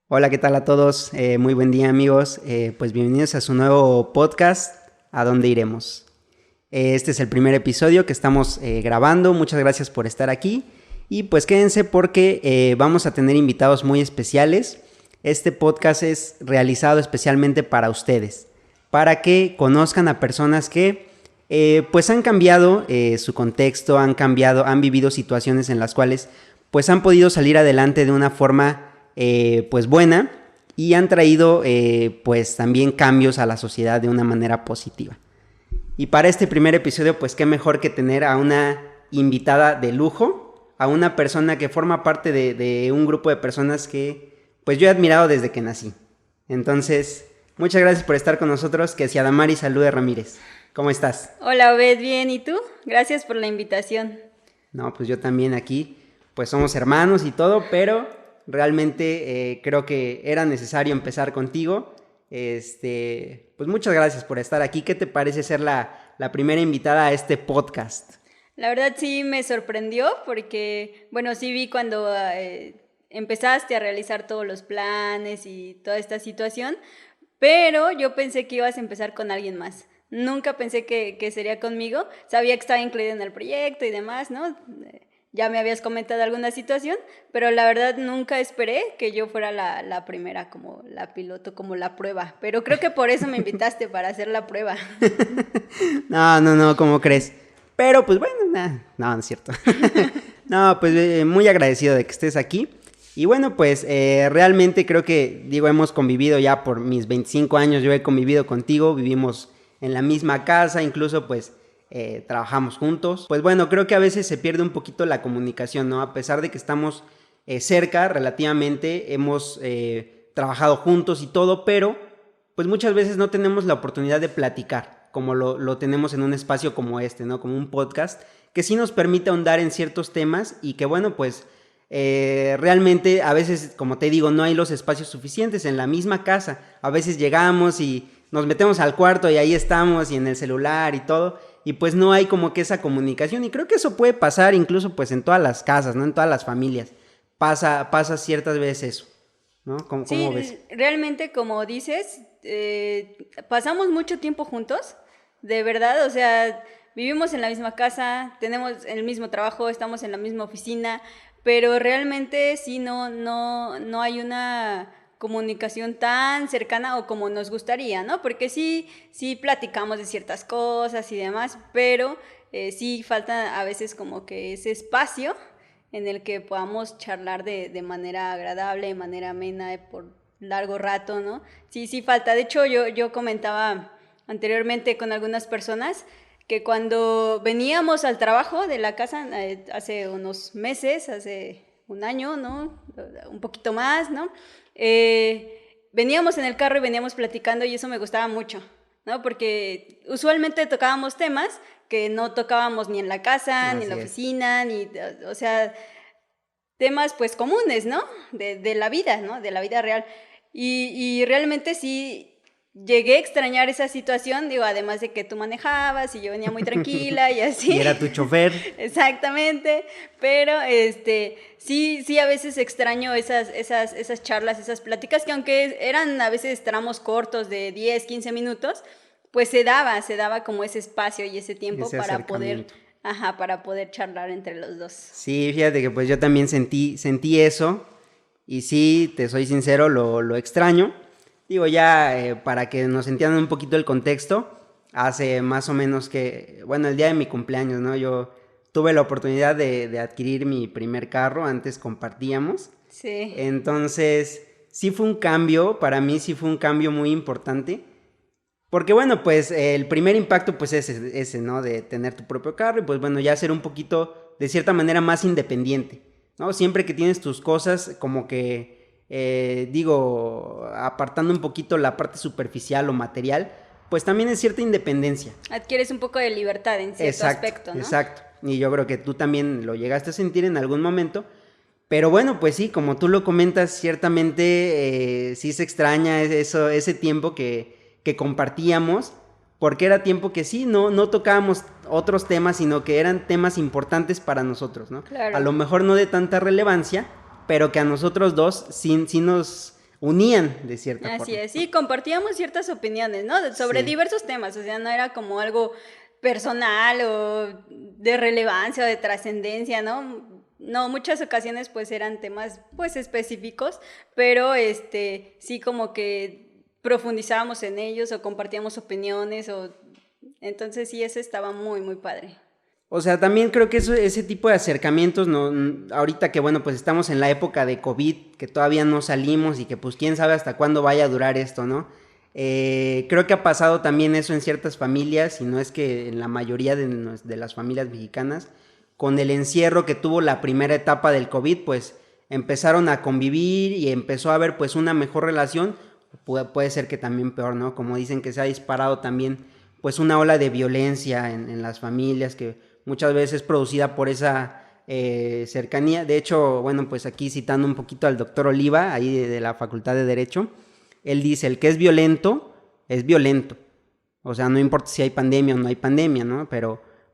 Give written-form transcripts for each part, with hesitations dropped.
Hola, ¿qué tal a todos? Muy buen día, amigos. Pues bienvenidos a su nuevo podcast, ¿A dónde iremos? Este es el primer episodio que estamos grabando. Muchas gracias por estar aquí. Y pues quédense porque vamos a tener invitados muy especiales. Este podcast es realizado especialmente para ustedes, para que conozcan a personas que pues han cambiado su contexto, han vivido situaciones en las cuales pues han podido salir adelante de una forma pues buena y han traído pues también cambios a la sociedad de una manera positiva. Y para este primer episodio pues qué mejor que tener a una invitada de lujo, a una persona que forma parte de un grupo de personas que pues yo he admirado desde que nací. Entonces, muchas gracias por estar con nosotros. Que si Adamari Salude Ramírez. ¿Cómo estás? Hola, Obed, bien, ¿y tú? Gracias por la invitación. No, pues yo también aquí, pues somos hermanos y todo, pero realmente creo que era necesario empezar contigo. Pues muchas gracias por estar aquí. ¿Qué te parece ser la primera invitada a este podcast? La verdad sí me sorprendió porque, bueno, sí vi cuando empezaste a realizar todos los planes y toda esta situación, pero yo pensé que ibas a empezar con alguien más. Nunca pensé que sería conmigo. Sabía que estaba incluida en el proyecto y demás, ¿no? Ya me habías comentado alguna situación, pero la verdad nunca esperé que yo fuera la primera, como la piloto, como la prueba. Pero creo que por eso me invitaste, para hacer la prueba. No, ¿cómo crees? Pero pues bueno, no es cierto. No, pues muy agradecido de que estés aquí. Y bueno, pues realmente creo que, hemos convivido ya por mis 25 años, yo he convivido contigo, vivimos en la misma casa, incluso pues trabajamos juntos. Pues bueno, creo que a veces se pierde un poquito la comunicación, ¿no? A pesar de que estamos cerca relativamente, hemos trabajado juntos y todo, pero pues muchas veces no tenemos la oportunidad de platicar, como lo tenemos en un espacio como este, ¿no? Como un podcast, que sí nos permite ahondar en ciertos temas y que bueno, pues realmente a veces, como te digo, no hay los espacios suficientes en la misma casa. A veces llegamos y nos metemos al cuarto y ahí estamos y en el celular y todo, y pues no hay como que esa comunicación, y creo que eso puede pasar incluso pues en todas las casas, ¿no? En todas las familias pasa ciertas veces eso, ¿no? ¿Cómo ves? Realmente, como dices, pasamos mucho tiempo juntos, de verdad, o sea, vivimos en la misma casa, tenemos el mismo trabajo, estamos en la misma oficina, pero realmente sí no hay una comunicación tan cercana o como nos gustaría, ¿no? Porque sí platicamos de ciertas cosas y demás, pero sí falta a veces como que ese espacio en el que podamos charlar de manera agradable, de manera amena, por largo rato, ¿no? Sí falta. De hecho, yo comentaba anteriormente con algunas personas que cuando veníamos al trabajo de la casa, hace unos meses, hace un año, ¿no? Un poquito más, ¿no? Veníamos en el carro y veníamos platicando, y eso me gustaba mucho, ¿no? Porque usualmente tocábamos temas que no tocábamos ni en la casa, ni en la oficina, ni, o sea, temas pues comunes, ¿no? De la vida, ¿no? De la vida real. Y realmente sí llegué a extrañar esa situación, digo, además de que tú manejabas y yo venía muy tranquila y así. Y era tu chofer. Exactamente, pero sí a veces extraño esas charlas, esas pláticas, que aunque eran a veces tramos cortos de 10, 15 minutos, pues se daba como ese espacio y ese tiempo para poder charlar entre los dos. Sí, fíjate que pues yo también sentí eso, y sí, te soy sincero, lo extraño. Digo, ya para que nos entiendan un poquito el contexto, hace más o menos el día de mi cumpleaños, ¿no? Yo tuve la oportunidad de adquirir mi primer carro, antes compartíamos. Sí. Entonces, sí fue un cambio, para mí sí fue un cambio muy importante, porque bueno, pues el primer impacto pues es ese, ¿no? De tener tu propio carro y pues bueno, ya ser un poquito, de cierta manera, más independiente, ¿no? Siempre que tienes tus cosas, como que apartando un poquito la parte superficial o material, pues también es cierta independencia. Adquieres un poco de libertad en cierto aspecto, ¿no? Exacto, y yo creo que tú también lo llegaste a sentir en algún momento, pero bueno, pues sí, como tú lo comentas, ciertamente sí se extraña ese tiempo que compartíamos, porque era tiempo que sí, no tocábamos otros temas, sino que eran temas importantes para nosotros, ¿no? Claro. A lo mejor no de tanta relevancia, pero que a nosotros dos sí nos unían de cierta Así forma. es, sí, compartíamos ciertas opiniones, ¿no? Sobre Sí. diversos temas, o sea, no era como algo personal o de relevancia o de trascendencia, ¿no? No, muchas ocasiones pues eran temas pues específicos, pero sí como que profundizábamos en ellos o compartíamos opiniones o entonces sí, ese estaba muy, muy padre. O sea, también creo que ese tipo de acercamientos, no, ahorita que bueno, pues estamos en la época de COVID, que todavía no salimos y que pues quién sabe hasta cuándo vaya a durar esto, ¿no? Creo que ha pasado también eso en ciertas familias, y no es que en la mayoría de las familias mexicanas, con el encierro que tuvo la primera etapa del COVID, pues empezaron a convivir y empezó a haber pues una mejor relación, puede ser que también peor, ¿no? Como dicen que se ha disparado también pues una ola de violencia en las familias que muchas veces producida por esa cercanía. De hecho, bueno, pues aquí citando un poquito al doctor Oliva, ahí de la Facultad de Derecho, él dice, el que es violento. O sea, no importa si hay pandemia o no hay pandemia, ¿no?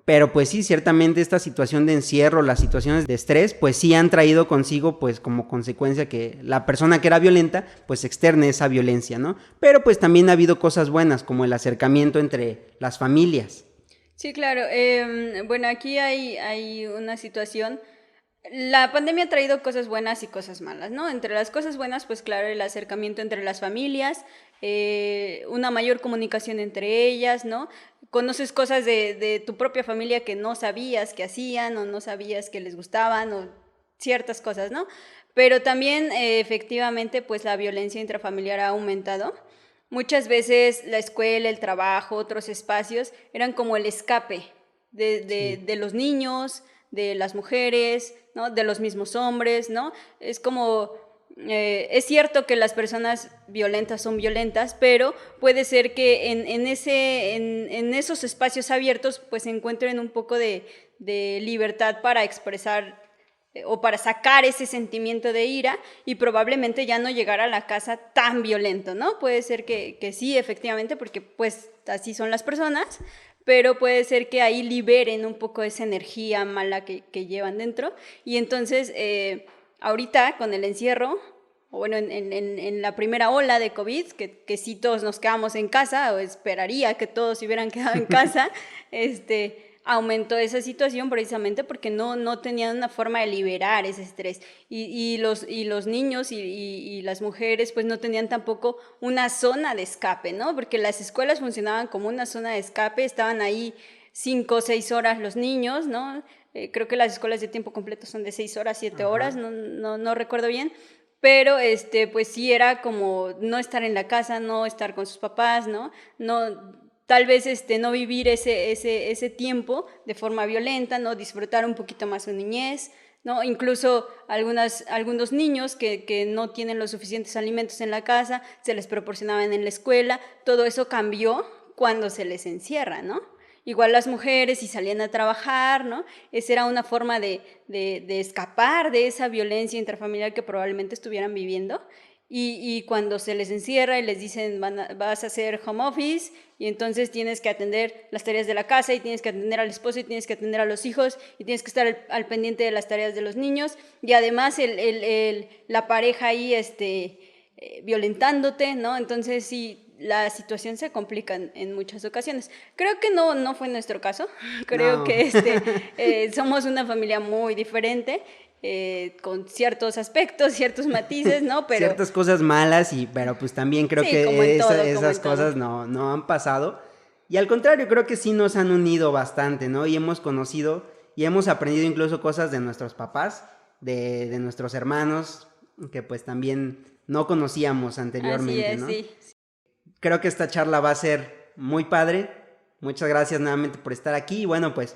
Pero pues sí, ciertamente esta situación de encierro, las situaciones de estrés, pues sí han traído consigo, pues como consecuencia que la persona que era violenta, pues externe esa violencia, ¿no? Pero pues también ha habido cosas buenas, como el acercamiento entre las familias. Sí, claro. Bueno, aquí hay una situación. La pandemia ha traído cosas buenas y cosas malas, ¿no? Entre las cosas buenas, pues claro, el acercamiento entre las familias, una mayor comunicación entre ellas, ¿no? Conoces cosas de tu propia familia que no sabías que hacían o no sabías que les gustaban o ciertas cosas, ¿no? Pero también efectivamente, pues la violencia intrafamiliar ha aumentado. Muchas veces la escuela, el trabajo, otros espacios eran como el escape Sí. de los niños, de las mujeres, ¿no? De los mismos hombres, ¿no? Es como, es cierto que las personas violentas son violentas, pero puede ser que en esos espacios abiertos pues encuentren un poco de libertad para expresar o para sacar ese sentimiento de ira y probablemente ya no llegar a la casa tan violento, ¿no? Puede ser que sí, efectivamente, porque pues así son las personas, pero puede ser que ahí liberen un poco esa energía mala que llevan dentro. Y entonces, ahorita con el encierro, o bueno, en la primera ola de COVID, que sí todos nos quedamos en casa, o esperaría que todos se hubieran quedado en casa, aumentó esa situación precisamente porque no tenían una forma de liberar ese estrés. Y los niños y las mujeres pues no tenían tampoco una zona de escape, ¿no? Porque las escuelas funcionaban como una zona de escape, estaban ahí 5 o 6 horas los niños, ¿no? Creo que las escuelas de tiempo completo son de 6 horas, 7 horas, Ajá. no recuerdo bien, pero pues sí era como no estar en la casa, no estar con sus papás, ¿no? No, tal vez no vivir ese tiempo de forma violenta, ¿no? Disfrutar un poquito más su niñez, ¿no? Incluso algunos niños que no tienen los suficientes alimentos en la casa, se les proporcionaban en la escuela, todo eso cambió cuando se les encierra, ¿no? Igual las mujeres si salían a trabajar, ¿no? Esa era una forma de escapar de esa violencia intrafamiliar que probablemente estuvieran viviendo. Y cuando se les encierra y les dicen vas a hacer home office y entonces tienes que atender las tareas de la casa y tienes que atender al esposo y tienes que atender a los hijos y tienes que estar al pendiente de las tareas de los niños y además la pareja ahí violentándote, ¿no? Entonces sí, la situación se complica en muchas ocasiones. Creo que no fue nuestro caso. Creo No. que somos una familia muy diferente, con ciertos aspectos, ciertos matices, ¿no? Pero Ciertas cosas malas, pero pues también creo sí, como en que todo, como esas en todo. cosas no han pasado. Y al contrario, creo que sí nos han unido bastante, ¿no? Y hemos conocido y hemos aprendido incluso cosas de nuestros papás, de nuestros hermanos, que pues también no conocíamos Así anteriormente, es, ¿no? sí. Creo que esta charla va a ser muy padre. Muchas gracias nuevamente por estar aquí. Y bueno, pues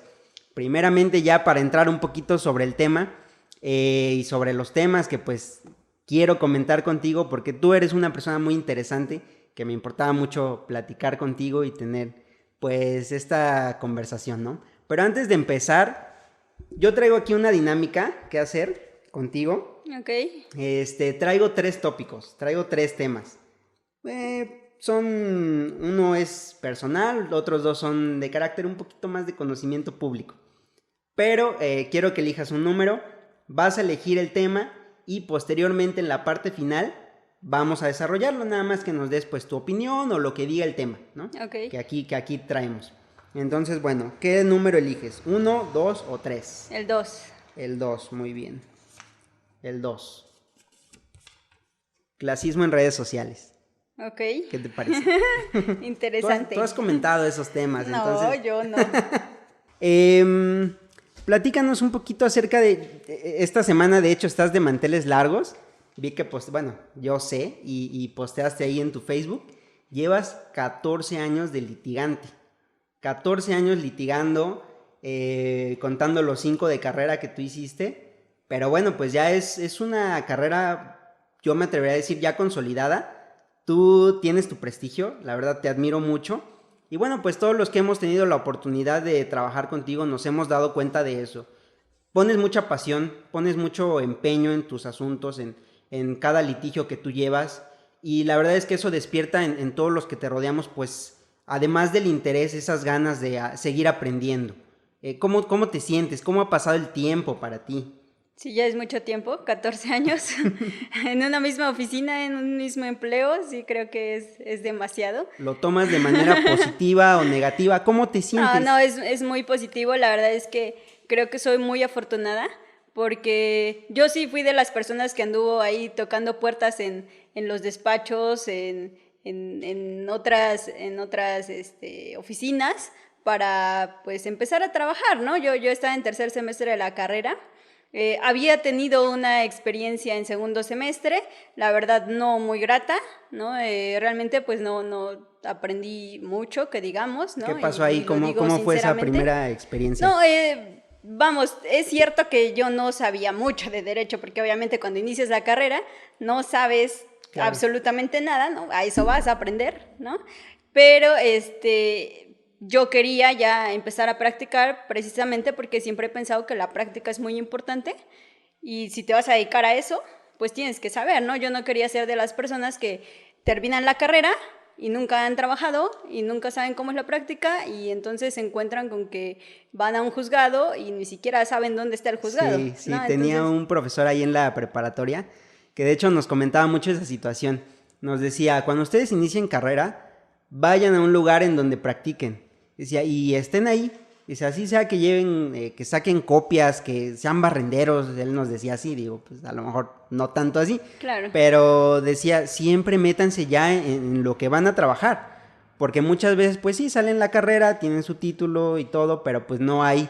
primeramente ya para entrar un poquito sobre el tema y sobre los temas que pues quiero comentar contigo porque tú eres una persona muy interesante que me importaba mucho platicar contigo y tener pues esta conversación, ¿no? Pero antes de empezar, yo traigo aquí una dinámica que hacer contigo. Ok, Traigo 3 tópicos, traigo 3 temas. Uno es personal, otros 2 son de carácter un poquito más de conocimiento público. Pero quiero que elijas un número, vas a elegir el tema y posteriormente en la parte final vamos a desarrollarlo, nada más que nos des pues tu opinión o lo que diga el tema, ¿no? Ok. Que aquí traemos. Entonces, bueno, ¿qué número eliges? ¿1, 2 o 3? El 2. El 2, muy bien. El 2. Clasismo en redes sociales. Ok. ¿Qué te parece? Interesante. Tú has comentado esos temas, No, entonces... yo no. Platícanos un poquito acerca de esta semana. De hecho, estás de manteles largos. Vi que, bueno, yo sé, y posteaste ahí en tu Facebook. Llevas 14 años de litigante. 14 años litigando, contando los 5 de carrera que tú hiciste. Pero bueno, pues ya es una carrera, yo me atrevería a decir, ya consolidada. Tú tienes tu prestigio, la verdad te admiro mucho. Y bueno, pues todos los que hemos tenido la oportunidad de trabajar contigo nos hemos dado cuenta de eso. Pones mucha pasión, pones mucho empeño en tus asuntos, en cada litigio que tú llevas. Y la verdad es que eso despierta en todos los que te rodeamos, pues además del interés, esas ganas de seguir aprendiendo. ¿Cómo te sientes? ¿Cómo ha pasado el tiempo para ti? Sí, ya es mucho tiempo, 14 años, en una misma oficina, en un mismo empleo, sí creo que es demasiado. ¿Lo tomas de manera positiva o negativa? ¿Cómo te sientes? No, es muy positivo, la verdad es que creo que soy muy afortunada, porque yo sí fui de las personas que anduvo ahí tocando puertas en los despachos, en otras oficinas, para pues empezar a trabajar, ¿no? Yo estaba en tercer semestre de la carrera. Había tenido una experiencia en segundo semestre, la verdad no muy grata, ¿no? Realmente pues no aprendí mucho, que digamos, ¿no? ¿Qué pasó ahí? Y lo digo ¿Cómo fue esa sinceramente. primera experiencia? No, vamos, es cierto que yo no sabía mucho de derecho, porque obviamente cuando inicias la carrera no sabes Claro. absolutamente nada, ¿no? A eso vas a aprender, ¿no? Pero yo quería ya empezar a practicar precisamente porque siempre he pensado que la práctica es muy importante y si te vas a dedicar a eso, pues tienes que saber, ¿no? Yo no quería ser de las personas que terminan la carrera y nunca han trabajado y nunca saben cómo es la práctica y entonces se encuentran con que van a un juzgado y ni siquiera saben dónde está el juzgado. Sí, ¿no? tenía Entonces, un profesor ahí en la preparatoria que de hecho nos comentaba mucho esa situación. Nos decía, cuando ustedes inicien carrera, vayan a un lugar en donde practiquen. Decía, y estén ahí. Dice, así sea que lleven, que saquen copias, que sean barrenderos. Él nos decía así, digo, pues a lo mejor no tanto así. claro. Pero decía, siempre métanse ya en lo que van a trabajar. Porque muchas veces, pues sí, salen la carrera, tienen su título y todo, pero pues no hay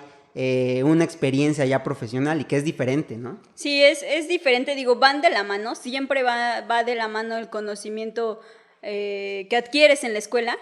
una experiencia ya profesional y que es diferente, ¿no? Sí, es diferente, digo, van de la mano, siempre va de la mano el conocimiento que adquieres en la escuela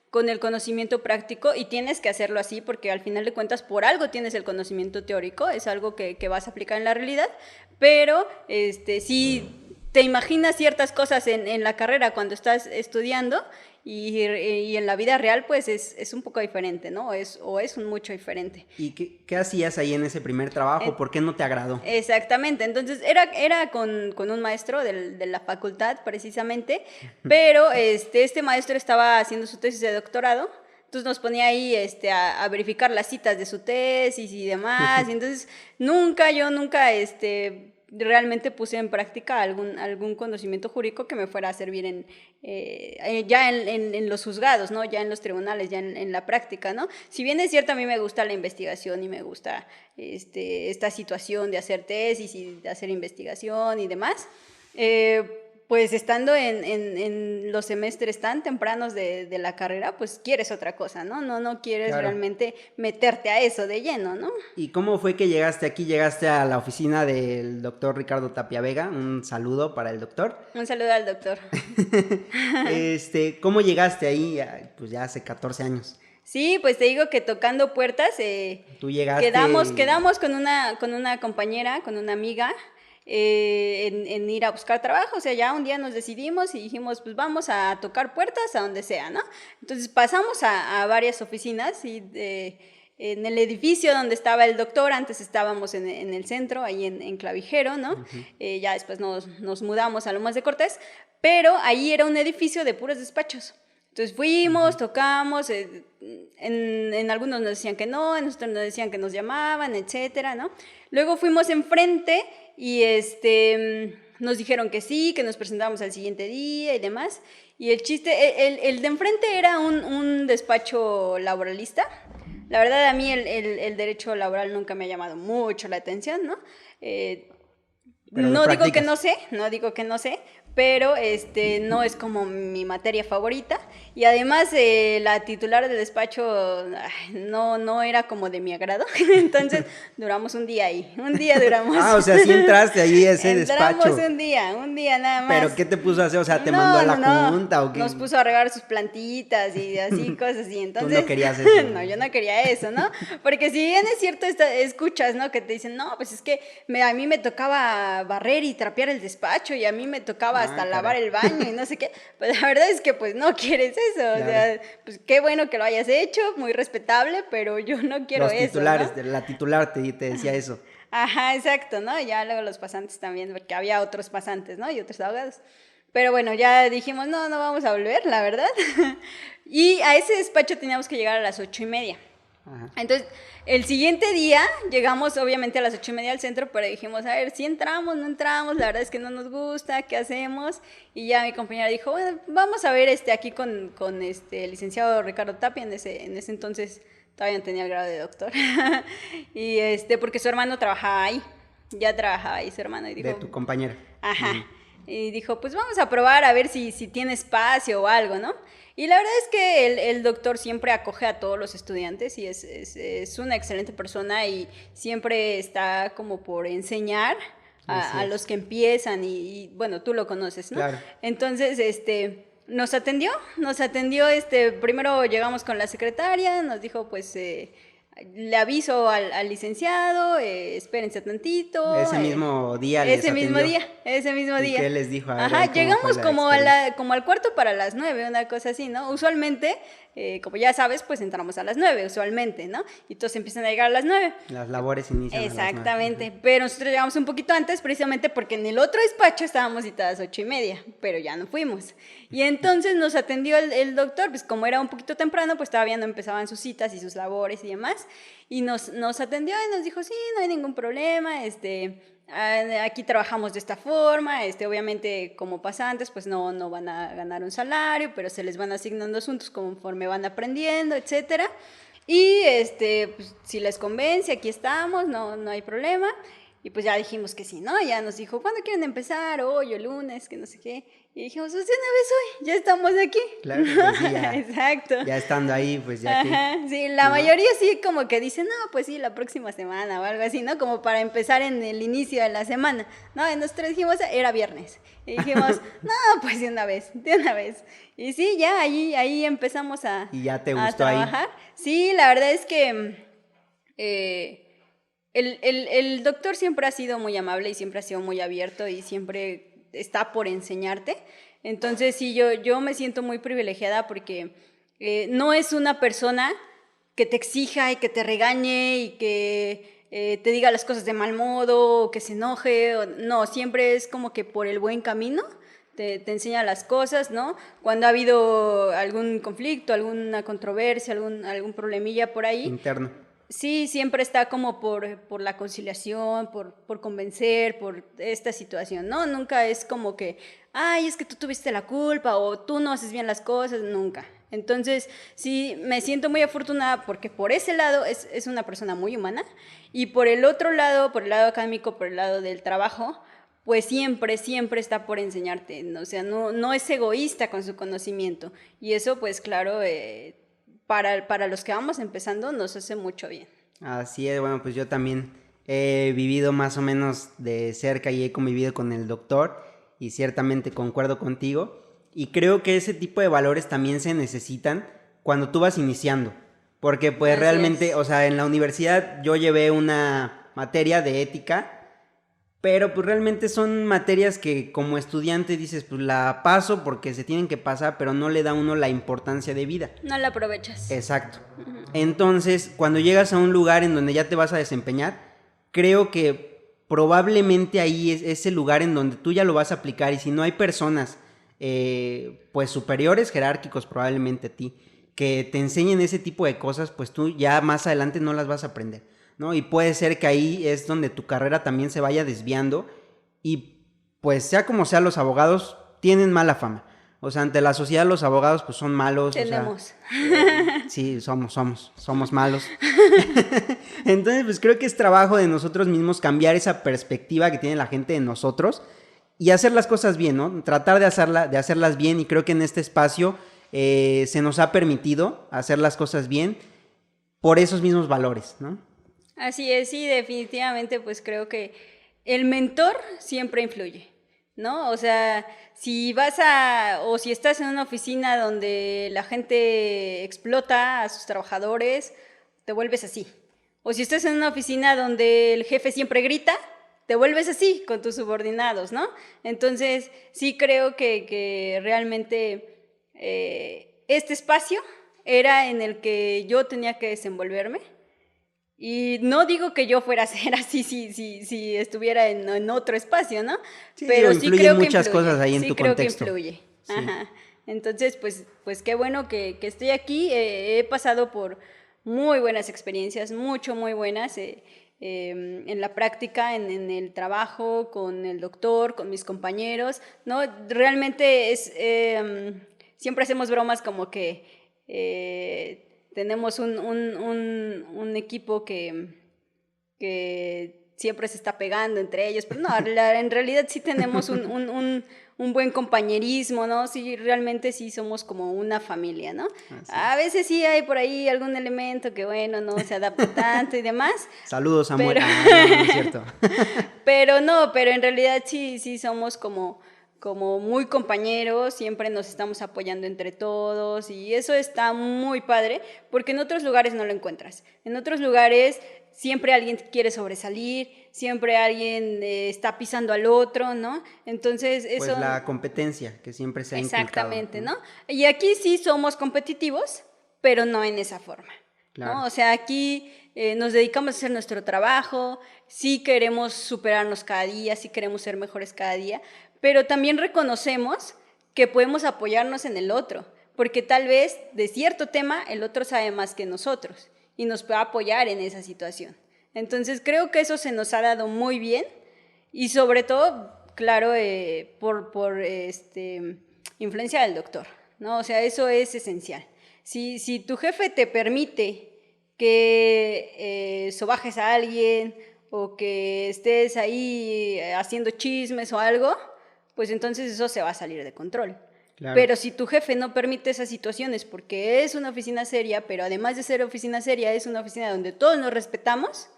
con el conocimiento práctico y tienes que hacerlo así porque al final de cuentas por algo tienes el conocimiento teórico, es algo que vas a aplicar en la realidad, pero sí te imaginas ciertas cosas en la carrera cuando estás estudiando y en la vida real pues es un poco diferente, ¿no? Es un mucho diferente. ¿Y qué hacías ahí en ese primer trabajo? ¿Por qué no te agradó? Exactamente, entonces era con un maestro de la facultad precisamente, pero este maestro estaba haciendo su tesis de doctorado, entonces nos ponía ahí a verificar las citas de su tesis y demás, y entonces yo nunca realmente puse en práctica algún conocimiento jurídico que me fuera a servir ya en los juzgados, ¿no? Ya en los tribunales, ya en la práctica, ¿no? Si bien es cierto, a mí me gusta la investigación y me gusta esta situación de hacer tesis y de hacer investigación y demás, pues estando en los semestres tan tempranos de la carrera, pues quieres otra cosa, ¿no? No quieres Claro. realmente meterte a eso de lleno, ¿no? ¿Y cómo fue que llegaste aquí? Llegaste a la oficina del doctor Ricardo Tapia Vega. Un saludo para el doctor. Un saludo al doctor. ¿Cómo llegaste ahí? Pues ya hace 14 años. Sí, pues te digo que tocando puertas, Tú llegaste... quedamos con una compañera, con una amiga, en ir a buscar trabajo, o sea, ya un día nos decidimos y dijimos, pues vamos a tocar puertas a donde sea, ¿no? Entonces pasamos a varias oficinas y en el edificio donde estaba el doctor, antes estábamos en el centro, ahí en Clavijero, ¿no? Uh-huh. Ya después nos mudamos a Lomas de Cortés, pero ahí era un edificio de puros despachos. Entonces fuimos, uh-huh. Tocamos, en algunos nos decían que no, en otros nos decían que nos llamaban, etcétera, ¿no? Luego fuimos enfrente y nos dijeron que sí, que nos presentamos al siguiente día y demás. Y el chiste, el de enfrente era un despacho laboralista. La verdad, a mí el derecho laboral nunca me ha llamado mucho la atención, ¿no? No digo que no sé, pero no es como mi materia favorita. Y además la titular del despacho no era como de mi agrado. Entonces duramos un día ahí, duramos. O sea, sí entraste ahí a ese despacho. Entramos un día nada más. ¿Pero qué te puso a hacer? O sea, ¿te mandó a la junta o qué? Nos puso a regar sus plantitas y así, cosas así. Entonces, ¿tú no querías eso? No, yo no quería eso, ¿no? Porque si bien es cierto, escuchas, ¿no? Que te dicen, no, pues es que a mí me tocaba barrer y trapear el despacho y a mí me tocaba hasta lavar el baño y no sé qué. Pues la verdad es que pues no quieres eso. Claro. O sea, pues qué bueno que lo hayas hecho, muy respetable, pero yo no quiero eso. Los titulares, ¿no? La titular te decía eso. Ajá, exacto, ¿no? Ya luego los pasantes también, porque había otros pasantes, ¿no? Y otros abogados. Pero bueno, ya dijimos, no vamos a volver, la verdad. Y a ese despacho teníamos que llegar a las 8:30. Ajá. Entonces, el siguiente día llegamos obviamente a las 8:30 al centro, pero dijimos, a ver, si entramos, no entramos, la verdad es que no nos gusta, ¿qué hacemos? Y ya mi compañera dijo, bueno, vamos a ver aquí con el licenciado Ricardo Tapia, en ese entonces todavía no tenía el grado de doctor, y porque su hermano trabajaba ahí, ya trabajaba ahí su hermano. Y dijo, de tu compañera. Ajá. Y dijo, pues vamos a probar a ver si tiene espacio o algo, ¿no? Y la verdad es que el doctor siempre acoge a todos los estudiantes y es una excelente persona y siempre está como por enseñar a los que empiezan y bueno, tú lo conoces, ¿no? Claro. Entonces, nos atendió, primero llegamos con la secretaria, nos dijo, pues, le aviso al licenciado, espérense tantito. Ese mismo día les atendió. Ese mismo día. ¿Y qué les dijo? Ajá, llegamos como al cuarto para las 9, una cosa así, ¿no? Usualmente, como ya sabes, pues entramos a las 9, usualmente, ¿no? Y todos empiezan a llegar a las 9. Las labores inician Exactamente, a las 9. Pero nosotros llegamos un poquito antes, precisamente porque en el otro despacho estábamos citadas 8:30, pero ya no fuimos. Y entonces nos atendió el doctor, pues como era un poquito temprano, pues todavía no empezaban sus citas y sus labores y demás. Y nos atendió y nos dijo, sí, no hay ningún problema, aquí trabajamos de esta forma, obviamente como pasantes pues no van a ganar un salario, pero se les van asignando asuntos conforme van aprendiendo, etcétera. Y pues, si les convence, aquí estamos, no hay problema. Y pues ya dijimos que sí, ¿no? Ya nos dijo, ¿cuándo quieren empezar? Hoy o lunes, que no sé qué. Y dijimos, pues de una vez hoy, ya estamos aquí. Claro, pues sí, ya. Exacto. Ya estando ahí, pues ya que... Sí, la mayoría sí como que dicen, no, pues sí, la próxima semana o algo así, ¿no? Como para empezar en el inicio de la semana, ¿no? Y nosotros dijimos, era viernes. Y dijimos, no, pues de una vez. Y sí, ya ahí empezamos a ¿Y ya te gustó a trabajar. Ahí? Sí, la verdad es que... El doctor siempre ha sido muy amable y siempre ha sido muy abierto y siempre está por enseñarte. Entonces, sí, yo me siento muy privilegiada porque no es una persona que te exija y que te regañe y que te diga las cosas de mal modo o que se enoje. No, siempre es como que por el buen camino te enseña las cosas, ¿no? Cuando ha habido algún conflicto, alguna controversia, algún problemilla por ahí. Interno. Sí, siempre está como por la conciliación, por convencer, por esta situación, ¿no? Nunca es como que, ay, es que tú tuviste la culpa o tú no haces bien las cosas, nunca. Entonces, sí, me siento muy afortunada porque por ese lado es una persona muy humana y por el otro lado, por el lado académico, por el lado del trabajo, pues siempre está por enseñarte, ¿no? O sea, no es egoísta con su conocimiento y eso, pues claro, para los que vamos empezando nos hace mucho bien. Así es, bueno, pues yo también he vivido más o menos de cerca y he convivido con el doctor y ciertamente concuerdo contigo y creo que ese tipo de valores también se necesitan cuando tú vas iniciando, porque pues así realmente, o sea, en la universidad yo llevé una materia de ética, pero pues realmente son materias que como estudiante dices, pues la paso porque se tienen que pasar, pero no le da a uno la importancia de vida. No la aprovechas. Exacto. Entonces, cuando llegas a un lugar en donde ya te vas a desempeñar, creo que probablemente ahí es el lugar en donde tú ya lo vas a aplicar y si no hay personas pues superiores, jerárquicos probablemente a ti, que te enseñen ese tipo de cosas, pues tú ya más adelante no las vas a aprender, ¿no? Y puede ser que ahí es donde tu carrera también se vaya desviando y pues sea como sea, los abogados tienen mala fama. O sea, ante la sociedad los abogados pues son malos. Tenemos. O sea, sí, somos malos. Entonces, pues creo que es trabajo de nosotros mismos cambiar esa perspectiva que tiene la gente de nosotros y hacer las cosas bien, ¿no? Tratar de hacerlas bien, y creo que en este espacio se nos ha permitido hacer las cosas bien por esos mismos valores, ¿no? Así es, sí, definitivamente pues creo que el mentor siempre influye, ¿no? O sea, si o si estás en una oficina donde la gente explota a sus trabajadores, te vuelves así. O si estás en una oficina donde el jefe siempre grita, te vuelves así con tus subordinados, ¿no? Entonces, sí creo que realmente este espacio era en el que yo tenía que desenvolverme. Y no digo que yo fuera a ser así si estuviera en otro espacio, ¿no? Sí, Pero digo, sí influyen creo que muchas influye. cosas ahí en Sí tu creo que contexto. influye. Sí. Ajá. Entonces, pues qué bueno que estoy aquí. He pasado por muy buenas experiencias, muy buenas. En la práctica, en el trabajo, con el doctor, con mis compañeros, ¿no? Realmente siempre hacemos bromas como que tenemos un equipo que siempre se está pegando entre ellos, pero no, en realidad sí tenemos un buen compañerismo, ¿no? Sí, realmente sí somos como una familia, ¿no? A veces sí hay por ahí algún elemento que, bueno, no se adapta tanto y demás. Saludos, Samuel. Pero, No es cierto. pero en realidad sí somos como muy compañeros, siempre nos estamos apoyando entre todos y eso está muy padre porque en otros lugares no lo encuentras. En otros lugares siempre alguien quiere sobresalir, siempre alguien está pisando al otro, ¿no? Entonces eso... Pues la competencia que siempre se ha inculcado. Exactamente, ¿no? Y aquí sí somos competitivos, pero no en esa forma, Claro. ¿no? O sea, aquí nos dedicamos a hacer nuestro trabajo, sí queremos superarnos cada día, sí queremos ser mejores cada día, pero también reconocemos que podemos apoyarnos en el otro, porque tal vez de cierto tema el otro sabe más que nosotros y nos puede apoyar en esa situación. Entonces creo que eso se nos ha dado muy bien y sobre todo, claro, por influencia del doctor, ¿no? O sea, eso es esencial. Si tu jefe te permite que sobajes a alguien o que estés ahí haciendo chismes o algo, pues entonces eso se va a salir de control. Claro. Pero si tu jefe no permite esas situaciones porque es una oficina seria, pero además de ser oficina seria, es una oficina donde todos nos respetamos